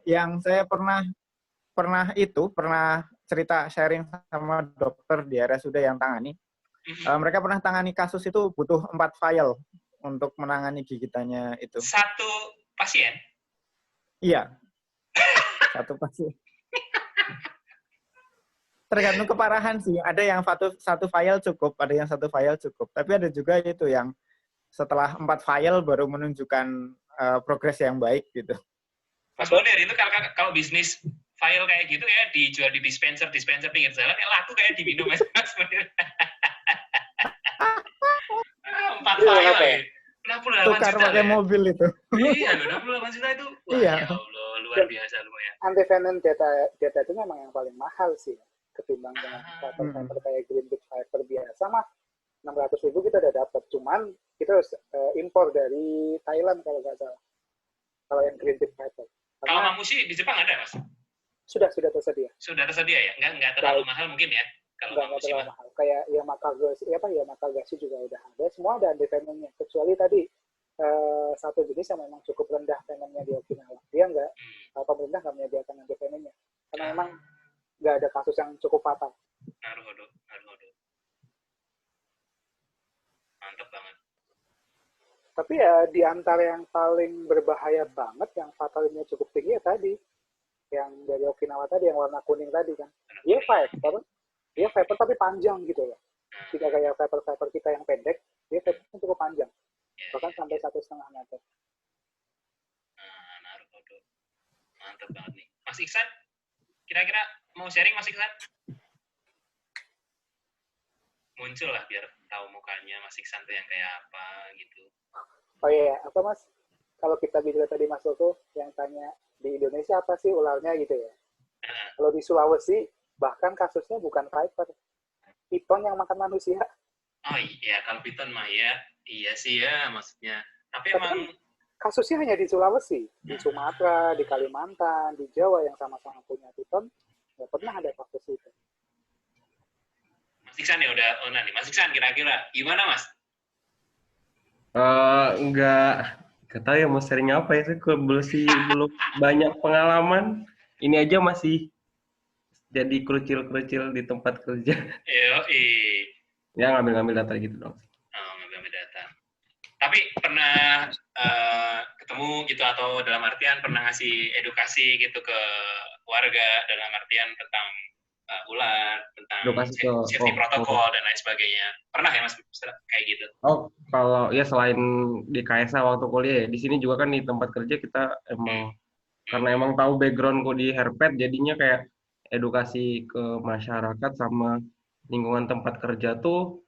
Yang saya pernah cerita sharing sama dokter di RSUD yang tangani. Mereka pernah tangani kasus itu butuh 4 file untuk menangani gigitannya itu. Satu pasien? Iya. Satu pasien. Tergantung keparahan sih. Ada yang satu file cukup, ada yang satu file cukup. Tapi ada juga itu yang setelah 4 file baru menunjukkan progres yang baik gitu. Mas Munir, itu kalau bisnis file kayak gitu ya dijual di dispenser pinggir jalan ya laku kayak diminum Mas Munir. 4 file ya. 68 tukar juta pakai ya? mobil itu. Iya, 68 juta itu. Wah, iya. Ya Allah, luar biasa lumayan. Anti-venom data itu memang yang paling mahal sih ketimbang dengan fiber kayak Green Big Fiber biasa mah 600.000 kita udah dapat, cuman kita harus impor dari Thailand kalau nggak salah. Kalau yang Green Big Fiber. Kalau mamushi di Jepang ada, Mas? Sudah tersedia. Sudah tersedia ya? Nggak terlalu mahal mungkin ya? Kalau nggak terlalu mahal. Kayak Yamakagashi juga udah ada. Semua ada anti-venomnya. Kecuali tadi satu jenis yang memang cukup rendah venomnya di Okinawa. Dia pemerintah nggak menyediakan anti-venomnya. Karena memang nggak ada kasus yang cukup fatal. Naruhodo. Mantap banget. Tapi ya di antara yang paling berbahaya banget, yang fatalnya cukup tinggi ya tadi. Yang dari Okinawa tadi, yang warna kuning tadi kan. Dia fiber tapi panjang gitu loh. Tidak kayak fiber kita yang pendek, dia fibernya cukup panjang. Bahkan sampai 1,5 meter. Naruhodo. Mantap banget nih. Mas Iksan, kira-kira mau sharing Mas Iksan? Muncul lah biar tahu mukanya Mas Iksan tuh yang kayak apa gitu. Oh iya, apa Mas? Kalau kita bicara tadi Mas Koko yang tanya di Indonesia apa sih ularnya gitu ya. Kalau di Sulawesi bahkan kasusnya bukan viper, piton yang makan manusia. Oh iya, kalau piton mah ya, iya sih ya maksudnya. Tapi emang kasusnya hanya di Sulawesi, di Sumatera, di Kalimantan, di Jawa yang sama-sama punya piton, nggak pernah ada kasus itu. Mas Iksan ya udah nih. Mas Iksan kira-kira gimana Mas? Nggak tahu ya mau sharing apa ya, saya belum banyak pengalaman. Ini aja masih jadi kerucil-kerucil di tempat kerja. Ya ngambil data gitu dong. Oh, ngambil data. Tapi pernah ketemu gitu atau dalam artian pernah ngasih edukasi gitu ke warga dalam artian tentang ular, tentang safety protokol dan lain sebagainya. Pernah ya Mas kayak gitu? Oh, kalau ya selain di KSA waktu kuliah, di sini juga kan di tempat kerja kita karena emang tahu backgroundku di herpet, jadinya kayak edukasi ke masyarakat sama lingkungan tempat kerja tuh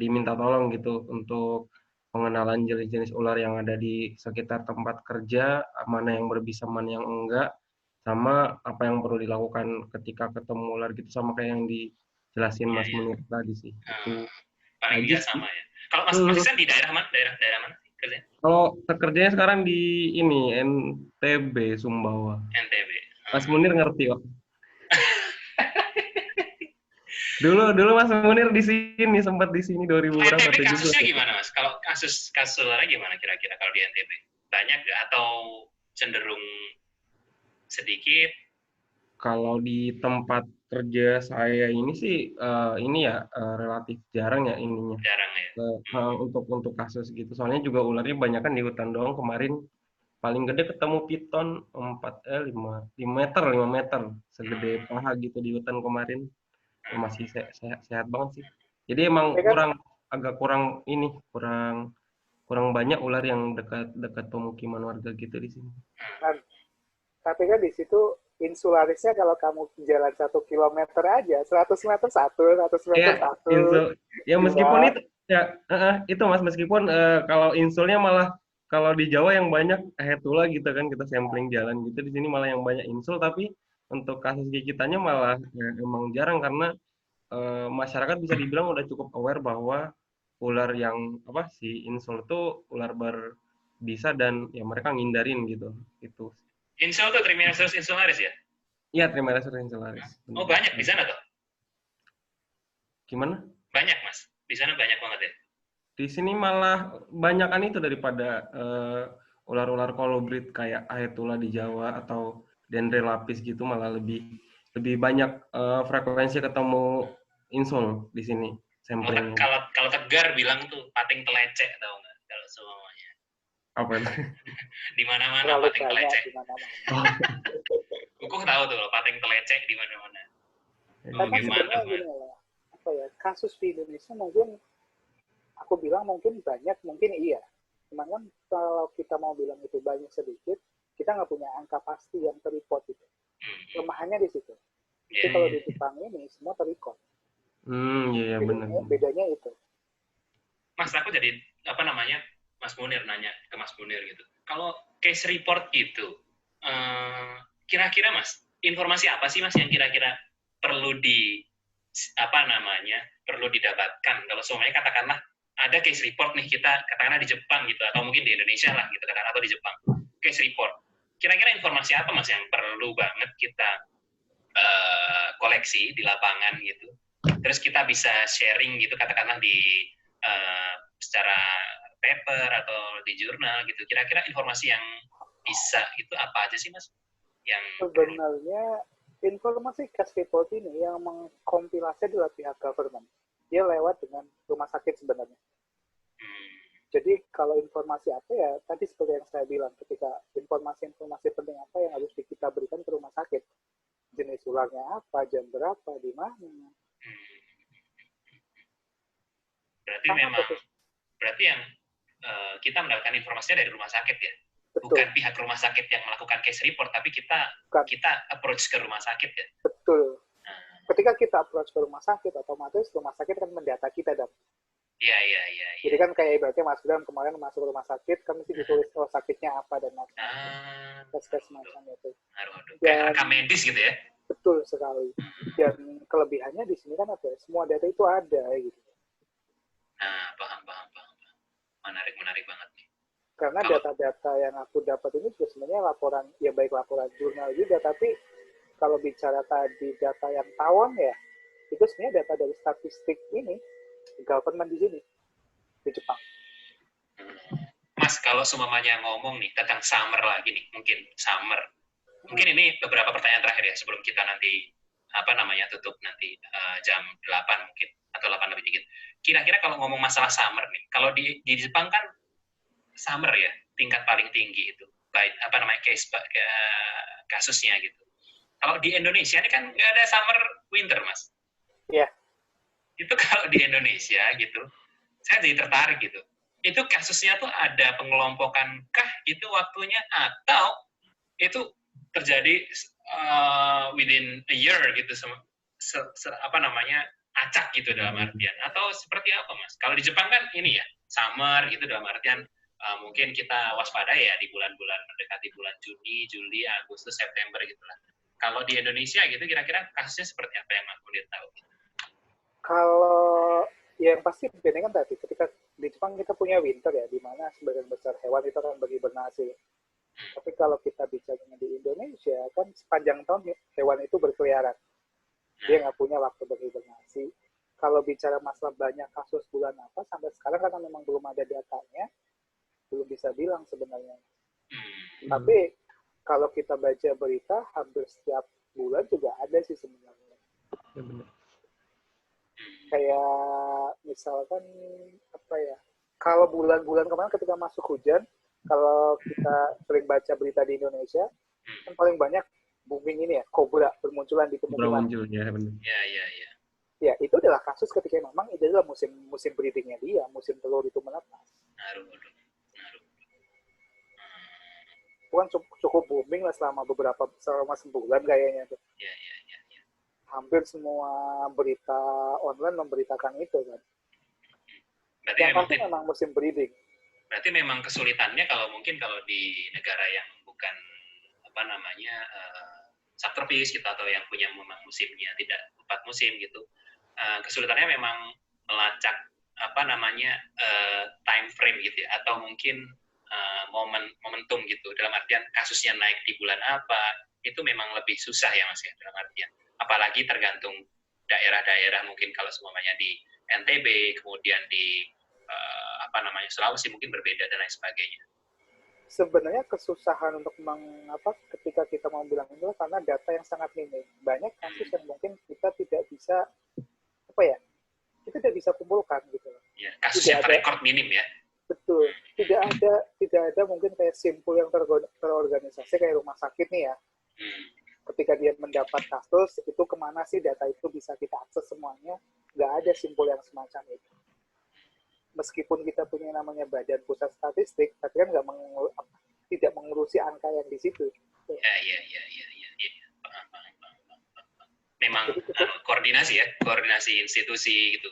diminta tolong gitu untuk pengenalan jenis-jenis ular yang ada di sekitar tempat kerja, mana yang berbisa, mana yang enggak, sama apa yang perlu dilakukan ketika ketemu ular gitu, sama kayak yang dijelasin Mas Munir tadi sih. Itu paling nggak sama ya. Kalau Mas Iksan di daerah mana sih kerjanya? Kalau kerjanya sekarang di ini NTB Sumbawa. NTB. Mas Munir ngerti kok. Dulu Mas Munir di sini, sempat di sini 2000 berapa? NTB 17. kasusnya gimana Mas? Kalau kasus ularnya gimana kira-kira kalau di NTB? Banyak nggak atau cenderung sedikit? Kalau di tempat kerja saya ini sih ini ya relatif jarang ya ininya. Jarang ya. Untuk kasus gitu. Soalnya juga ularnya banyak kan di hutan doang. Kemarin paling gede ketemu piton 5 meter, 5 meter segede paha gitu di hutan kemarin. Ya, masih sehat banget sih. Jadi emang Tapi kan, agak kurang ini, kurang banyak ular yang dekat pemukiman warga gitu di sini. kan, tapi kan di situ insularisnya kalau kamu jalan 1 kilometer aja, 100 meter satu, 100 meter Ya, satu, ya meskipun dua. itu ya itu Mas, meskipun kalau insulnya malah kalau di Jawa yang banyak Ahetula gitu kan, kita sampling jalan gitu, di sini malah yang banyak insul, tapi untuk kasus gigitannya malah ya, emang jarang karena masyarakat bisa dibilang udah cukup aware bahwa ular yang apa si insul itu ular berbisa dan ya mereka ngindarin gitu. Itu. Insul tuh Trimeresurus insularis ya? Iya, terima kasih insularis. Oh banyak di sana tuh? Gimana? Banyak Mas. Di sana banyak banget ya? Di sini malah banyakan itu daripada ular-ular kolobrit kayak Aetula di Jawa atau Dendrelapis gitu malah lebih banyak frekuensi ketemu insul di sini samplingnya. Kalau Tegar bilang tuh pating telecek tau nggak? Kalau semuanya. Apa itu? Di mana-mana Terlalu pating banyak telecek. di mana-mana. Kukuh tahu tuh pating telecek di mana-mana. Karena Gimana sebenarnya Mas? gini lah, apa ya, kasus di Indonesia mungkin aku bilang mungkin banyak, mungkin iya. Cuman kan kalau kita mau bilang itu banyak sedikit, kita nggak punya angka pasti yang terreport itu. Kelemahannya di situ. Tapi kalau di Jepang ini semua terreport. Iya benar. Bedanya itu. Mas, aku jadi apa namanya? Mas Munir nanya ke Mas Munir gitu. Kalau case report itu, kira-kira Mas, informasi apa sih Mas yang kira-kira perlu perlu didapatkan? Kalau semuanya katakanlah ada case report nih kita katakanlah di Jepang gitu atau mungkin di Indonesia lah gitu katakanlah atau di Jepang case report. Kira-kira informasi apa Mas yang perlu banget kita koleksi di lapangan gitu? Terus kita bisa sharing gitu katakanlah di secara paper atau di jurnal gitu. Kira-kira informasi yang bisa itu apa aja sih Mas? Yang sebenarnya informasi case report ini yang mengkompilasi adalah pihak government. Dia lewat dengan rumah sakit sebenarnya. Jadi kalau informasi apa ya, tadi seperti yang saya bilang, ketika informasi-informasi penting apa yang harus kita berikan ke rumah sakit. Jenis ularnya apa, jam berapa, di mana. Berarti yang kita mendapatkan informasinya dari rumah sakit ya? Betul. Bukan pihak rumah sakit yang melakukan case report, tapi kita approach ke rumah sakit ya? Betul. Ketika kita approach ke rumah sakit, otomatis rumah sakit kan mendata kita, Dan. Iya. Jadi kan kayak ibaratnya Mas Bram kemarin masuk rumah sakit, kan mesti ditulis sakitnya apa dan macam-macam. Tes semacam itu. Kayak rekam medis gitu ya? Betul sekali. Dan kelebihannya di sini kan apa? Semua data itu ada gitu. Nah, paham. Menarik banget nih. Karena data-data yang aku dapat ini juga sebenarnya laporan, ya baik laporan jurnal juga, tapi kalau bicara tadi data yang tawon ya, itu sebenarnya data dari statistik ini, government di sini, di Jepang. Mas, kalau semuanya ngomong nih tentang summer lagi nih, mungkin ini beberapa pertanyaan terakhir ya sebelum kita nanti tutup nanti jam 8 mungkin atau 8 lebih dikit. Kira-kira kalau ngomong masalah summer nih, kalau di Jepang kan summer ya tingkat paling tinggi itu, baik kasusnya gitu. Kalau di Indonesia ini kan nggak ada summer winter Mas. Iya. Itu kalau di Indonesia gitu, saya jadi tertarik gitu. Itu kasusnya tuh ada pengelompokan kah gitu waktunya atau itu terjadi within a year gitu acak gitu dalam artian atau seperti apa Mas? Kalau di Jepang kan ini ya summer gitu dalam artian mungkin kita waspada ya di bulan-bulan mendekati bulan Juni, Juli, Agustus, September gitulah. Kalau di Indonesia gitu kira-kira kasusnya seperti apa yang Mas Munir tahu? Kalau yang pasti bedanya kan tadi ketika di Jepang kita punya winter ya, di mana sebagian besar hewan itu kan berhibernasi. Tapi kalau kita bicaranya di Indonesia kan sepanjang tahun hewan itu berkeliaran. Dia nggak punya waktu berhibernasi. Kalau bicara masalah banyak kasus bulan apa, sampai sekarang karena memang belum ada datanya, belum bisa bilang sebenarnya. Tapi kalau kita baca berita, hampir setiap bulan juga ada sih sebenarnya. Ya, benar. Kayak misalkan apa ya, kalau bulan-bulan kemarin ketika masuk hujan, kalau kita sering baca berita di Indonesia, kan paling banyak booming ini ya, kobra bermunculan di pemukiman. Muncul, ya benar. Ya. Ya, itu adalah kasus ketika memang itu adalah musim breedingnya dia, musim telur itu menetas. Naruhodo. Itu kan cukup booming lah selama sebulan kayaknya tuh. Ya. Hampir semua berita online memberitakan itu kan. Berarti Yang pasti memang musim breeding. Berarti memang kesulitannya kalau di negara yang bukan subtropis gitu, atau yang punya memang musimnya tidak 4 musim gitu, kesulitannya memang melacak time frame gitu ya, atau mungkin momentum gitu, dalam artian kasusnya naik di bulan apa, itu memang lebih susah ya Mas ya, dalam artian apalagi tergantung daerah-daerah, mungkin kalau semuanya di NTB, kemudian di Sulawesi mungkin berbeda dan lain sebagainya. Sebenarnya kesusahan untuk ketika kita mau bilang itu karena data yang sangat minim. Banyak kasus yang mungkin kita tidak bisa kita tidak bisa kumpulkan gitu. Ya, kasus yang rekor minim ya. Betul. Tidak ada mungkin kayak simpul yang terorganisasi kayak rumah sakit nih ya. Ketika dia mendapat kasus, itu kemana sih data itu bisa kita akses semuanya? Nggak ada simpul yang semacam itu. Meskipun kita punya namanya Badan Pusat Statistik, tapi kan tidak mengurusi angka yang di situ. Ya. Memang koordinasi institusi gitu.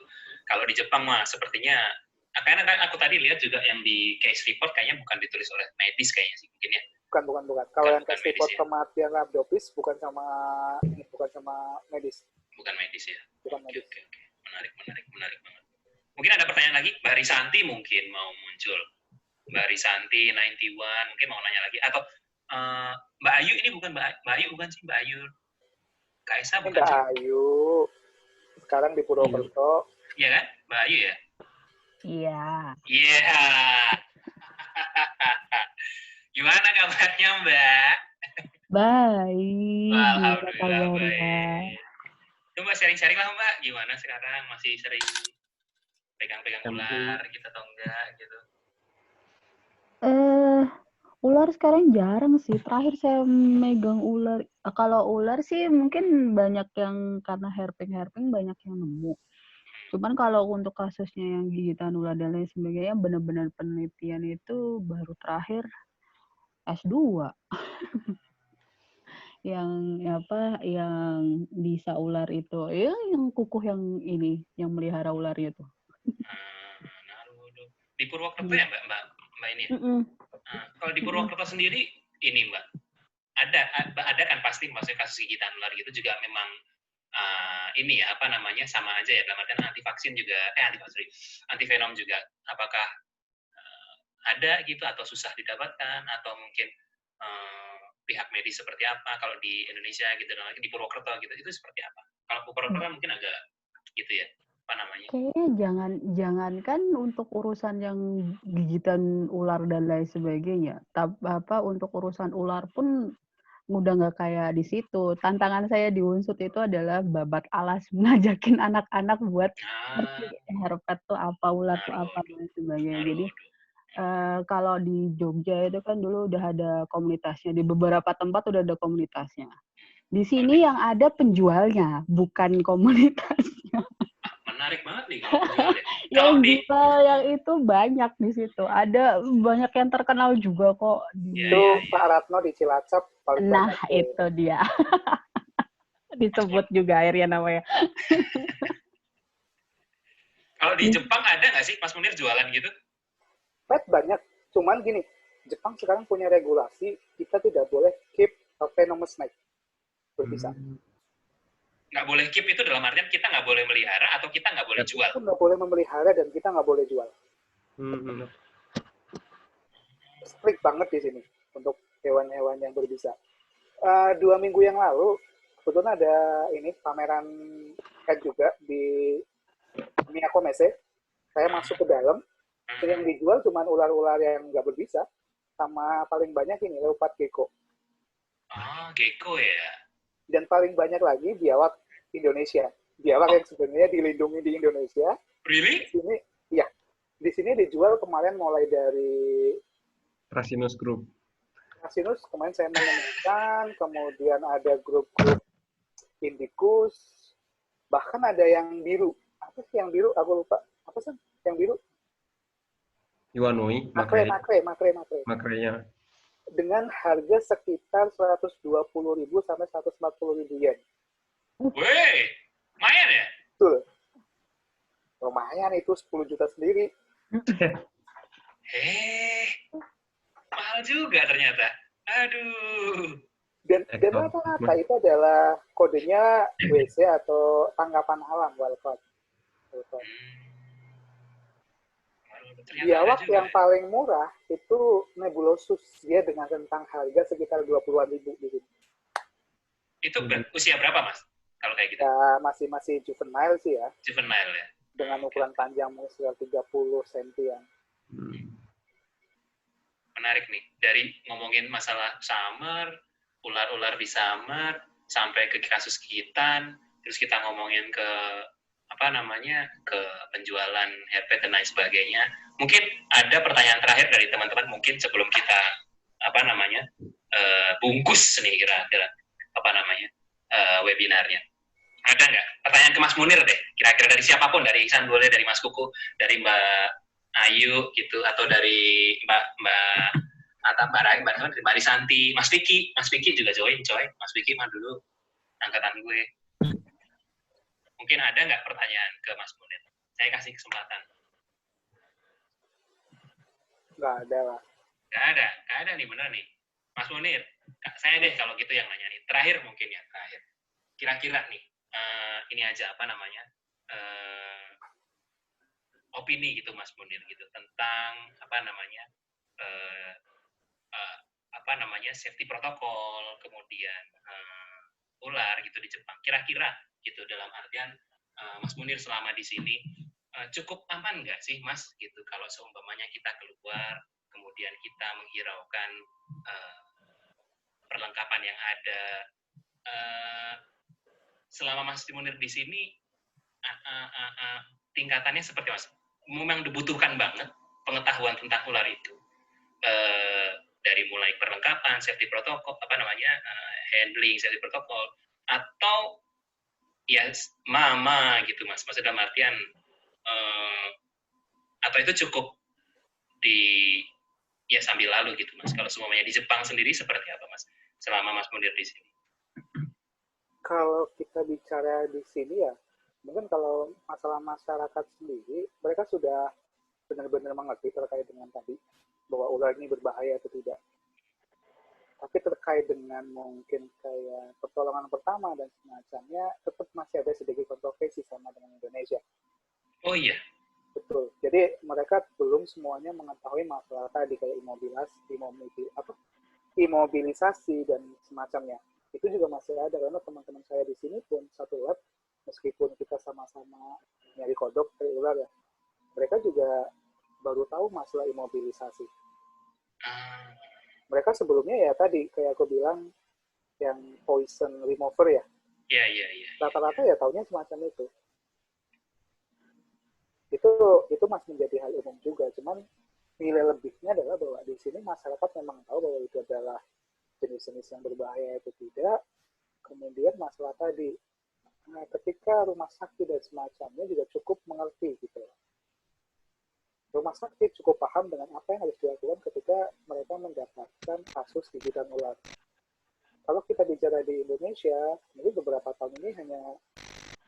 Kalau di Jepang mah sepertinya, karena aku tadi lihat juga yang di case report kayaknya bukan ditulis oleh medis kayaknya sih mungkin ya. Bukan. Kalau yang case report kematian rhabdosis bukan sama medis. Bukan medis ya. Bukan medis. Oke. Menarik banget. Mungkin ada pertanyaan lagi, Mbak Risanti mungkin mau muncul. Mbak Risanti 91 mungkin mau nanya lagi, atau Mbak Ayu, ini bukan Mbak Ayu bukan sih, Mbak Ayu Kaisa bukan Mbak sih? Ayu sekarang di Purwokerto. Iya kan, Mbak Ayu ya? Iya. Iya. Gimana kabarnya Mbak? Baik. Alhamdulillah baik. Coba sharing-sharing lah Mbak, gimana sekarang, masih sering pegang-pegang ular gitu atau enggak gitu? Ular sekarang jarang sih. Terakhir saya megang ular. Kalau ular sih mungkin banyak yang karena herping banyak yang nemu. Cuman kalau untuk kasusnya yang gigitan ular dan lain sebagainya, benar-benar penelitian itu baru terakhir S2. yang bisa ular itu, yang kukuh yang ini, yang melihara ularnya tuh. Naruhodo. Di Purwokerto ya Mbak ini ya? Kalau di Purwokerto sendiri ini Mbak, ada kan pasti maksudnya kasus gigitan ular gitu juga memang ini ya sama aja ya, dalam artian antivenom juga, apakah ada gitu atau susah didapatkan, atau mungkin pihak medis seperti apa kalau di Indonesia gitu, dan lagi di Purwokerto gitu, itu seperti apa? Kalau Purwokerto mungkin agak gitu ya, kayaknya jangankan untuk urusan yang gigitan ular dan lain sebagainya, untuk urusan ular pun udah nggak kayak di situ. Tantangan saya di Unsut itu adalah babat alas, ngajakin anak-anak buat ngerti herpet tuh apa, ular tuh apa dan sebagainya. Jadi kalau di Jogja itu kan dulu udah ada komunitasnya, di beberapa tempat udah ada komunitasnya. Di sini yang ada penjualnya, bukan komunitasnya. Menarik banget nih kalau yang itu banyak di situ. Ada banyak yang terkenal juga kok. Itu Pak Ratno di Cilacap paling banyak. Itu dia. Disebut juga akhirnya namanya. Kalau di Jepang ada nggak sih Mas Munir jualan gitu? Pet banyak, cuman gini, Jepang sekarang punya regulasi, kita tidak boleh keep a venomous snake berbisa. Nggak boleh keep itu dalam artian kita nggak boleh melihara atau kita nggak boleh jual? Kita nggak boleh memelihara dan kita nggak boleh jual. Strict banget di sini untuk hewan-hewan yang berbisa. 2 minggu yang lalu, kebetulan ada ini pameran pet juga di Miyakomese. Saya masuk ke dalam, yang dijual cuma ular-ular yang nggak berbisa, sama paling banyak ini leopard gecko. Gecko ya. Dan paling banyak lagi biawak Indonesia. Biawak yang sebenarnya dilindungi di Indonesia. Really? Di sini dijual kemarin mulai dari Rasinus Group. Rasinus, kemarin saya menemukan, kemudian ada grup-grup Indicus, bahkan ada yang biru. Apa sih yang biru? Aku lupa. Apa sih yang biru? Iwanoi, Makre. makrenya. Dengan harga sekitar 120.000 sampai 140.000 yen. Weh, lumayan ya? Betul. Lumayan itu 10 juta sendiri. Mahal juga ternyata. Aduh. Dan rata-rata itu adalah kodenya WC atau tanggapan alam, wildcard. Biawak yang paling murah itu Nebulosus, dia dengan rentang harga sekitar 20-an ribu di sini. Itu usia berapa, Mas? Kalau kayak gitu? Ya, masih juvenile sih ya. Juvenile ya. Dengan ukuran panjang sekitar 30 cm. Menarik nih, dari ngomongin masalah summer, ular-ular di summer, sampai ke kasus gigitan, terus kita ngomongin ke ke penjualan herpet dan lain sebagainya. Mungkin ada pertanyaan terakhir dari teman-teman mungkin sebelum kita bungkus nih kira-kira webinarnya. Ada nggak pertanyaan ke Mas Munir deh? Kira-kira dari siapapun, dari Iksan boleh, dari Mas Kuku, dari Mbak Ayu gitu, atau dari Mbak Risanti, Mas Vicky juga join, coy. Mas Vicky mah dulu angkatan gue. Mungkin ada nggak pertanyaan ke Mas Munir? Saya kasih kesempatan. Nggak ada lah. Nggak ada nih, bener nih. Mas Munir, saya deh kalau gitu yang nanya nih. Terakhir mungkin ya, terakhir. Kira-kira nih, ini aja opini gitu Mas Munir gitu tentang safety protokol, kemudian ular gitu di Jepang. Kira-kira gitu dalam artian Mas Munir selama di sini cukup aman nggak sih Mas gitu kalau seumpamanya kita keluar kemudian kita menghiraukan perlengkapan yang ada selama Mas Munir di sini tingkatannya seperti Mas? Memang dibutuhkan banget pengetahuan tentang ular itu dari mulai perlengkapan, safety protokol, handling safety protokol, atau ya mama gitu Mas, maksudnya artian atau itu cukup sambil lalu gitu Mas. Kalau semuanya di Jepang sendiri seperti apa Mas selama Mas Munir di sini? Kalau kita bicara di sini ya, mungkin kalau masalah masyarakat sendiri, mereka sudah benar-benar mengerti terkait dengan tadi, bahwa ular ini berbahaya atau tidak. Tapi terkait dengan mungkin kayak pertolongan pertama dan semacamnya, tetap masih ada sedikit kontroversi sama dengan Indonesia. Oh iya? Betul. Jadi mereka belum semuanya mengetahui masalah tadi, kayak imobilisasi dan semacamnya. Itu juga masih ada, karena teman-teman saya di sini pun satu lab, meskipun kita sama-sama nyari kodok dari ular ya, mereka juga baru tahu masalah imobilisasi. Mereka sebelumnya ya tadi, kayak aku bilang, yang poison remover ya. Iya. Rata-rata ya taunya semacam itu. Itu masih menjadi hal umum juga, cuman nilai lebihnya adalah bahwa di sini masyarakat memang tahu bahwa itu adalah jenis-jenis yang berbahaya atau tidak. Kemudian masalah tadi, ketika rumah sakit dan semacamnya juga cukup mengerti gitu. Rumah sakit cukup paham dengan apa yang harus dilakukan ketika mereka mendapatkan kasus gigitan ular. Kalau kita bicara di Indonesia, ini beberapa tahun ini hanya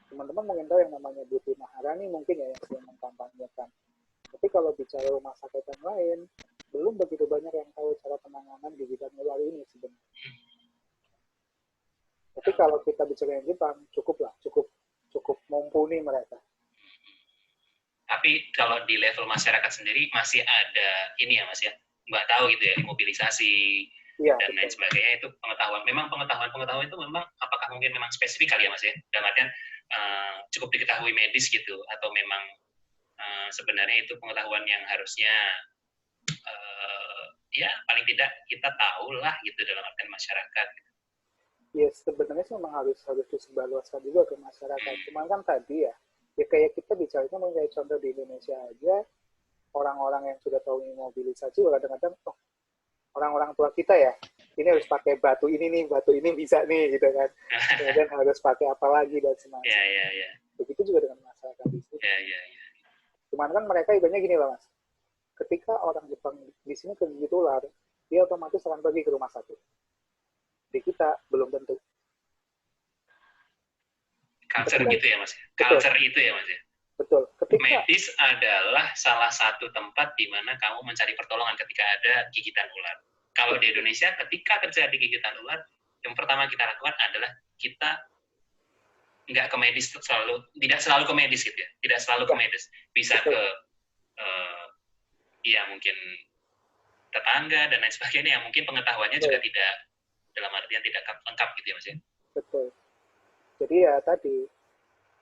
teman-teman mungkin tahu yang namanya Bu Maharani mungkin ya yang sedang mengkampanyekan. Tapi kalau bicara rumah sakit yang lain, belum begitu banyak yang tahu cara penanganan gigitan ular ini sebenarnya. Tapi kalau kita bicara yang Jepang, cukup mumpuni mereka. Tapi kalau di level masyarakat sendiri masih ada ini ya Mas ya, nggak tahu gitu ya, mobilisasi Iya, dan lain sebagainya. Itu pengetahuan. Memang pengetahuan itu memang apakah mungkin memang spesifik kali ya Mas ya? Dalam artian cukup diketahui medis gitu, atau memang sebenarnya itu pengetahuan yang harusnya ya paling tidak kita tahu lah gitu dalam artian masyarakat. Ya sebenarnya sih memang harus disebarluaskan juga ke masyarakat. Cuman kan tadi ya kayak kita bicaranya mengenai contoh di Indonesia aja, orang-orang yang sudah tahu imobilisasi kadang-kadang orang-orang tua kita ya, ini harus pakai batu ini bisa nih gitu kan. Kemudian harus pakai apa lagi dan semacamnya. Ya. Begitu juga dengan masyarakat di sini. Ya. Cuman kan mereka ibaratnya gini loh Mas. Ketika orang Jepang di sini kegigit ular, dia otomatis akan pergi ke rumah sakit. Di kita belum tentu. Culture gitu ya Mas. Culture itu ya Mas ya. Betul. Medis adalah salah satu tempat di mana kamu mencari pertolongan ketika ada gigitan ular. Kalau di Indonesia, ketika terjadi gigitan ular, yang pertama kita lakukan adalah kita nggak ke medis tidak selalu ke medis gitu ya, tidak selalu ke medis, bisa ke ya mungkin tetangga dan lain sebagainya yang mungkin pengetahuannya juga tidak dalam artian tidak lengkap gitu ya Mas ya. Betul. Jadi ya tadi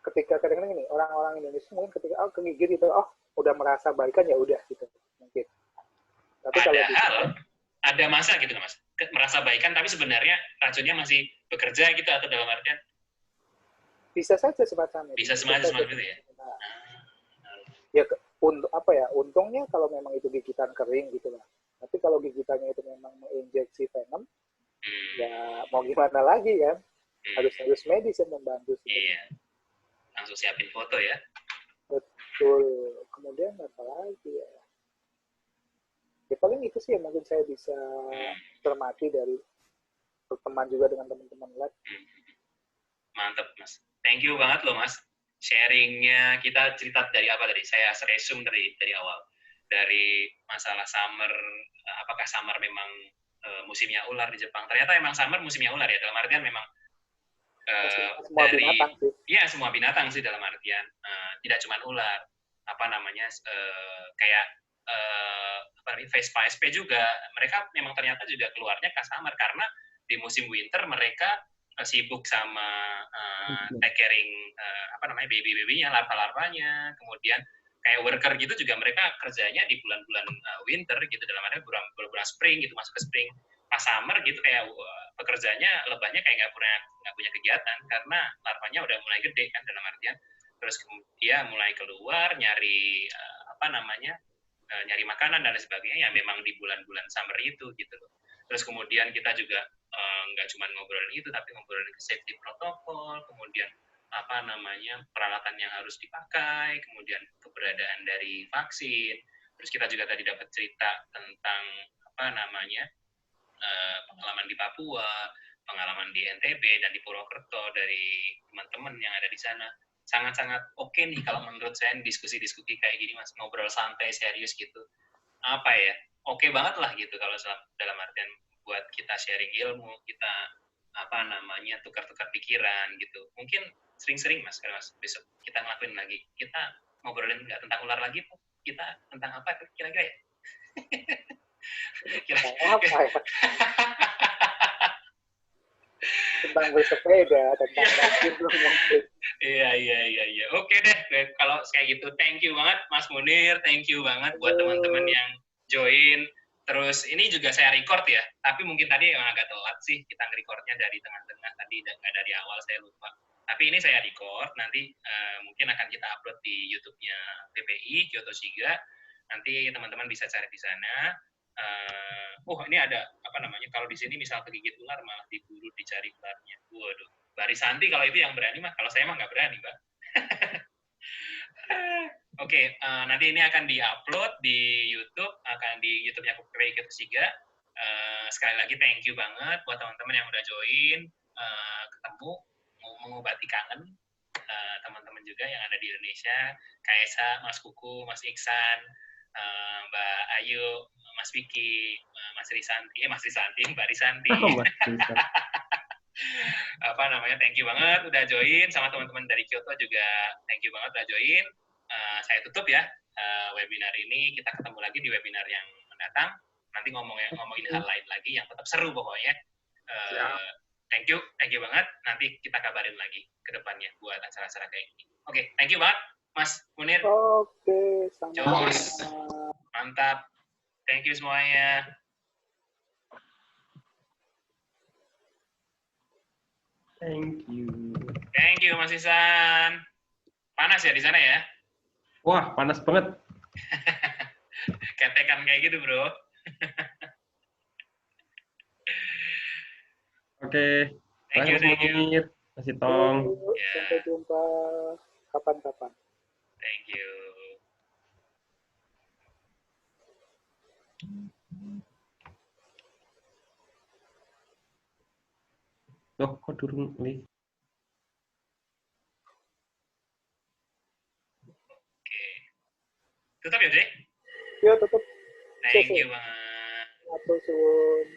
ketika kadang-kadang ini orang-orang Indonesia mungkin ketika kegigit itu udah merasa baikan ya udah gitu mungkin. Tapi padahal ada masa gitu Mas, merasa baikan tapi sebenarnya racunnya masih bekerja gitu, atau dalam artian bisa saja semacamnya. Bisa semacam itu ya. Ya untuk apa ya? Untungnya kalau memang itu gigitan kering gitu lah. Tapi kalau gigitannya itu memang menginjeksi venom, ya mau gimana lagi kan? Harus medis yang membantu. Iya. Langsung siapin foto ya. Betul. Kemudian apa lagi ya? Ya paling itu sih yang mungkin saya bisa cermati dari berteman juga dengan teman-teman lab. Mantap Mas. Thank you banget loh Mas. Sharingnya kita cerita dari apa tadi? Saya resume dari awal. Dari masalah summer, apakah summer memang musimnya ular di Jepang? Ternyata memang summer musimnya ular ya. Dalam artian memang semua binatang sih. Iya, semua binatang sih dalam artian tidak cuma ular. Apa namanya kayak Vespa SP juga. Mereka memang ternyata juga keluarnya ke summer karena di musim winter mereka sibuk sama take caring baby-babynya, larva-larvanya, kemudian kayak worker gitu juga mereka kerjanya di bulan-bulan winter gitu, dalam artian bulan-bulan spring gitu, masuk ke spring. Pas summer gitu kayak pekerjanya lebahnya kayak nggak punya kegiatan karena larvanya udah mulai gede kan, dalam artian terus dia mulai keluar nyari nyari makanan dan lain sebagainya ya, memang di bulan-bulan summer itu gitu loh. Terus kemudian kita juga nggak cuma ngobrolin itu, tapi ngobrolin safety protokol, kemudian peralatan yang harus dipakai, kemudian keberadaan dari vaksin. Terus kita juga tadi dapat cerita tentang pengalaman di Papua, pengalaman di NTB dan di Purwokerto dari teman-teman yang ada di sana. Sangat-sangat oke nih kalau menurut saya diskusi-diskusi kayak gini Mas, ngobrol santai serius gitu. Oke banget lah gitu kalau dalam artian buat kita sharing ilmu, kita tukar-tukar pikiran gitu. Mungkin sering-sering Mas, kalau Mas besok kita ngelakuin lagi. Kita ngobrolin nggak tentang ular lagi, kita tentang apa kira-kira ya? Apa ya? Tentang bersepeda, tentang mungkin. Iya. Oke deh, kalau kayak gitu, thank you banget Mas Munir, thank you banget buat teman-teman yang join. Terus ini juga saya record ya, tapi mungkin tadi yang agak telat sih kita nge-recordnya dari tengah-tengah tadi, nggak dari awal, saya lupa. Tapi ini saya record, nanti mungkin akan kita upload di YouTube-nya PPI Kyoto Shiga. Nanti teman-teman bisa cari di sana. Ini ada kalau di sini misal kegigit ular malah diburu dicari ularnya. Waduh, Mbak Risanti kalau itu yang berani mah, kalau saya mah nggak berani Mbak. Oke, nanti ini akan di-upload di YouTube, akan di YouTube-nya PPI Kyoto Shiga. Sekali lagi thank you banget buat teman-teman yang udah join, ketemu, mau mengobati kangen teman-teman juga yang ada di Indonesia, Kaisa, Mas Kuku, Mas Iksan, Mbak Ayu, Mas Vicky, Mbak Risanti, Mbak Risanti. Thank you banget udah join, sama teman-teman dari Kyoto juga thank you banget udah join. Saya tutup ya webinar ini, kita ketemu lagi di webinar yang mendatang. nanti ngomongin hal lain lagi yang tetap seru pokoknya. Siap. Thank you banget. Nanti kita kabarin lagi ke depannya buat acara-acara kayak ini. Oke, thank you banget, Mas Munir. Oke, Jos, sama-sama. mantap. Thank you semuanya. Thank you. Thank you, Mas Isan. Panas ya di sana ya? Wah, panas banget. Ketekan kayak gitu, bro. Oke. Thank you, thank you. Munir. Masih Tong. Sampai jumpa kapan-kapan. Thank you. Loh, kok turun nih? Oke. Tutup ya, Dre? Yo, tutup. Thank you banget. Atur suwun.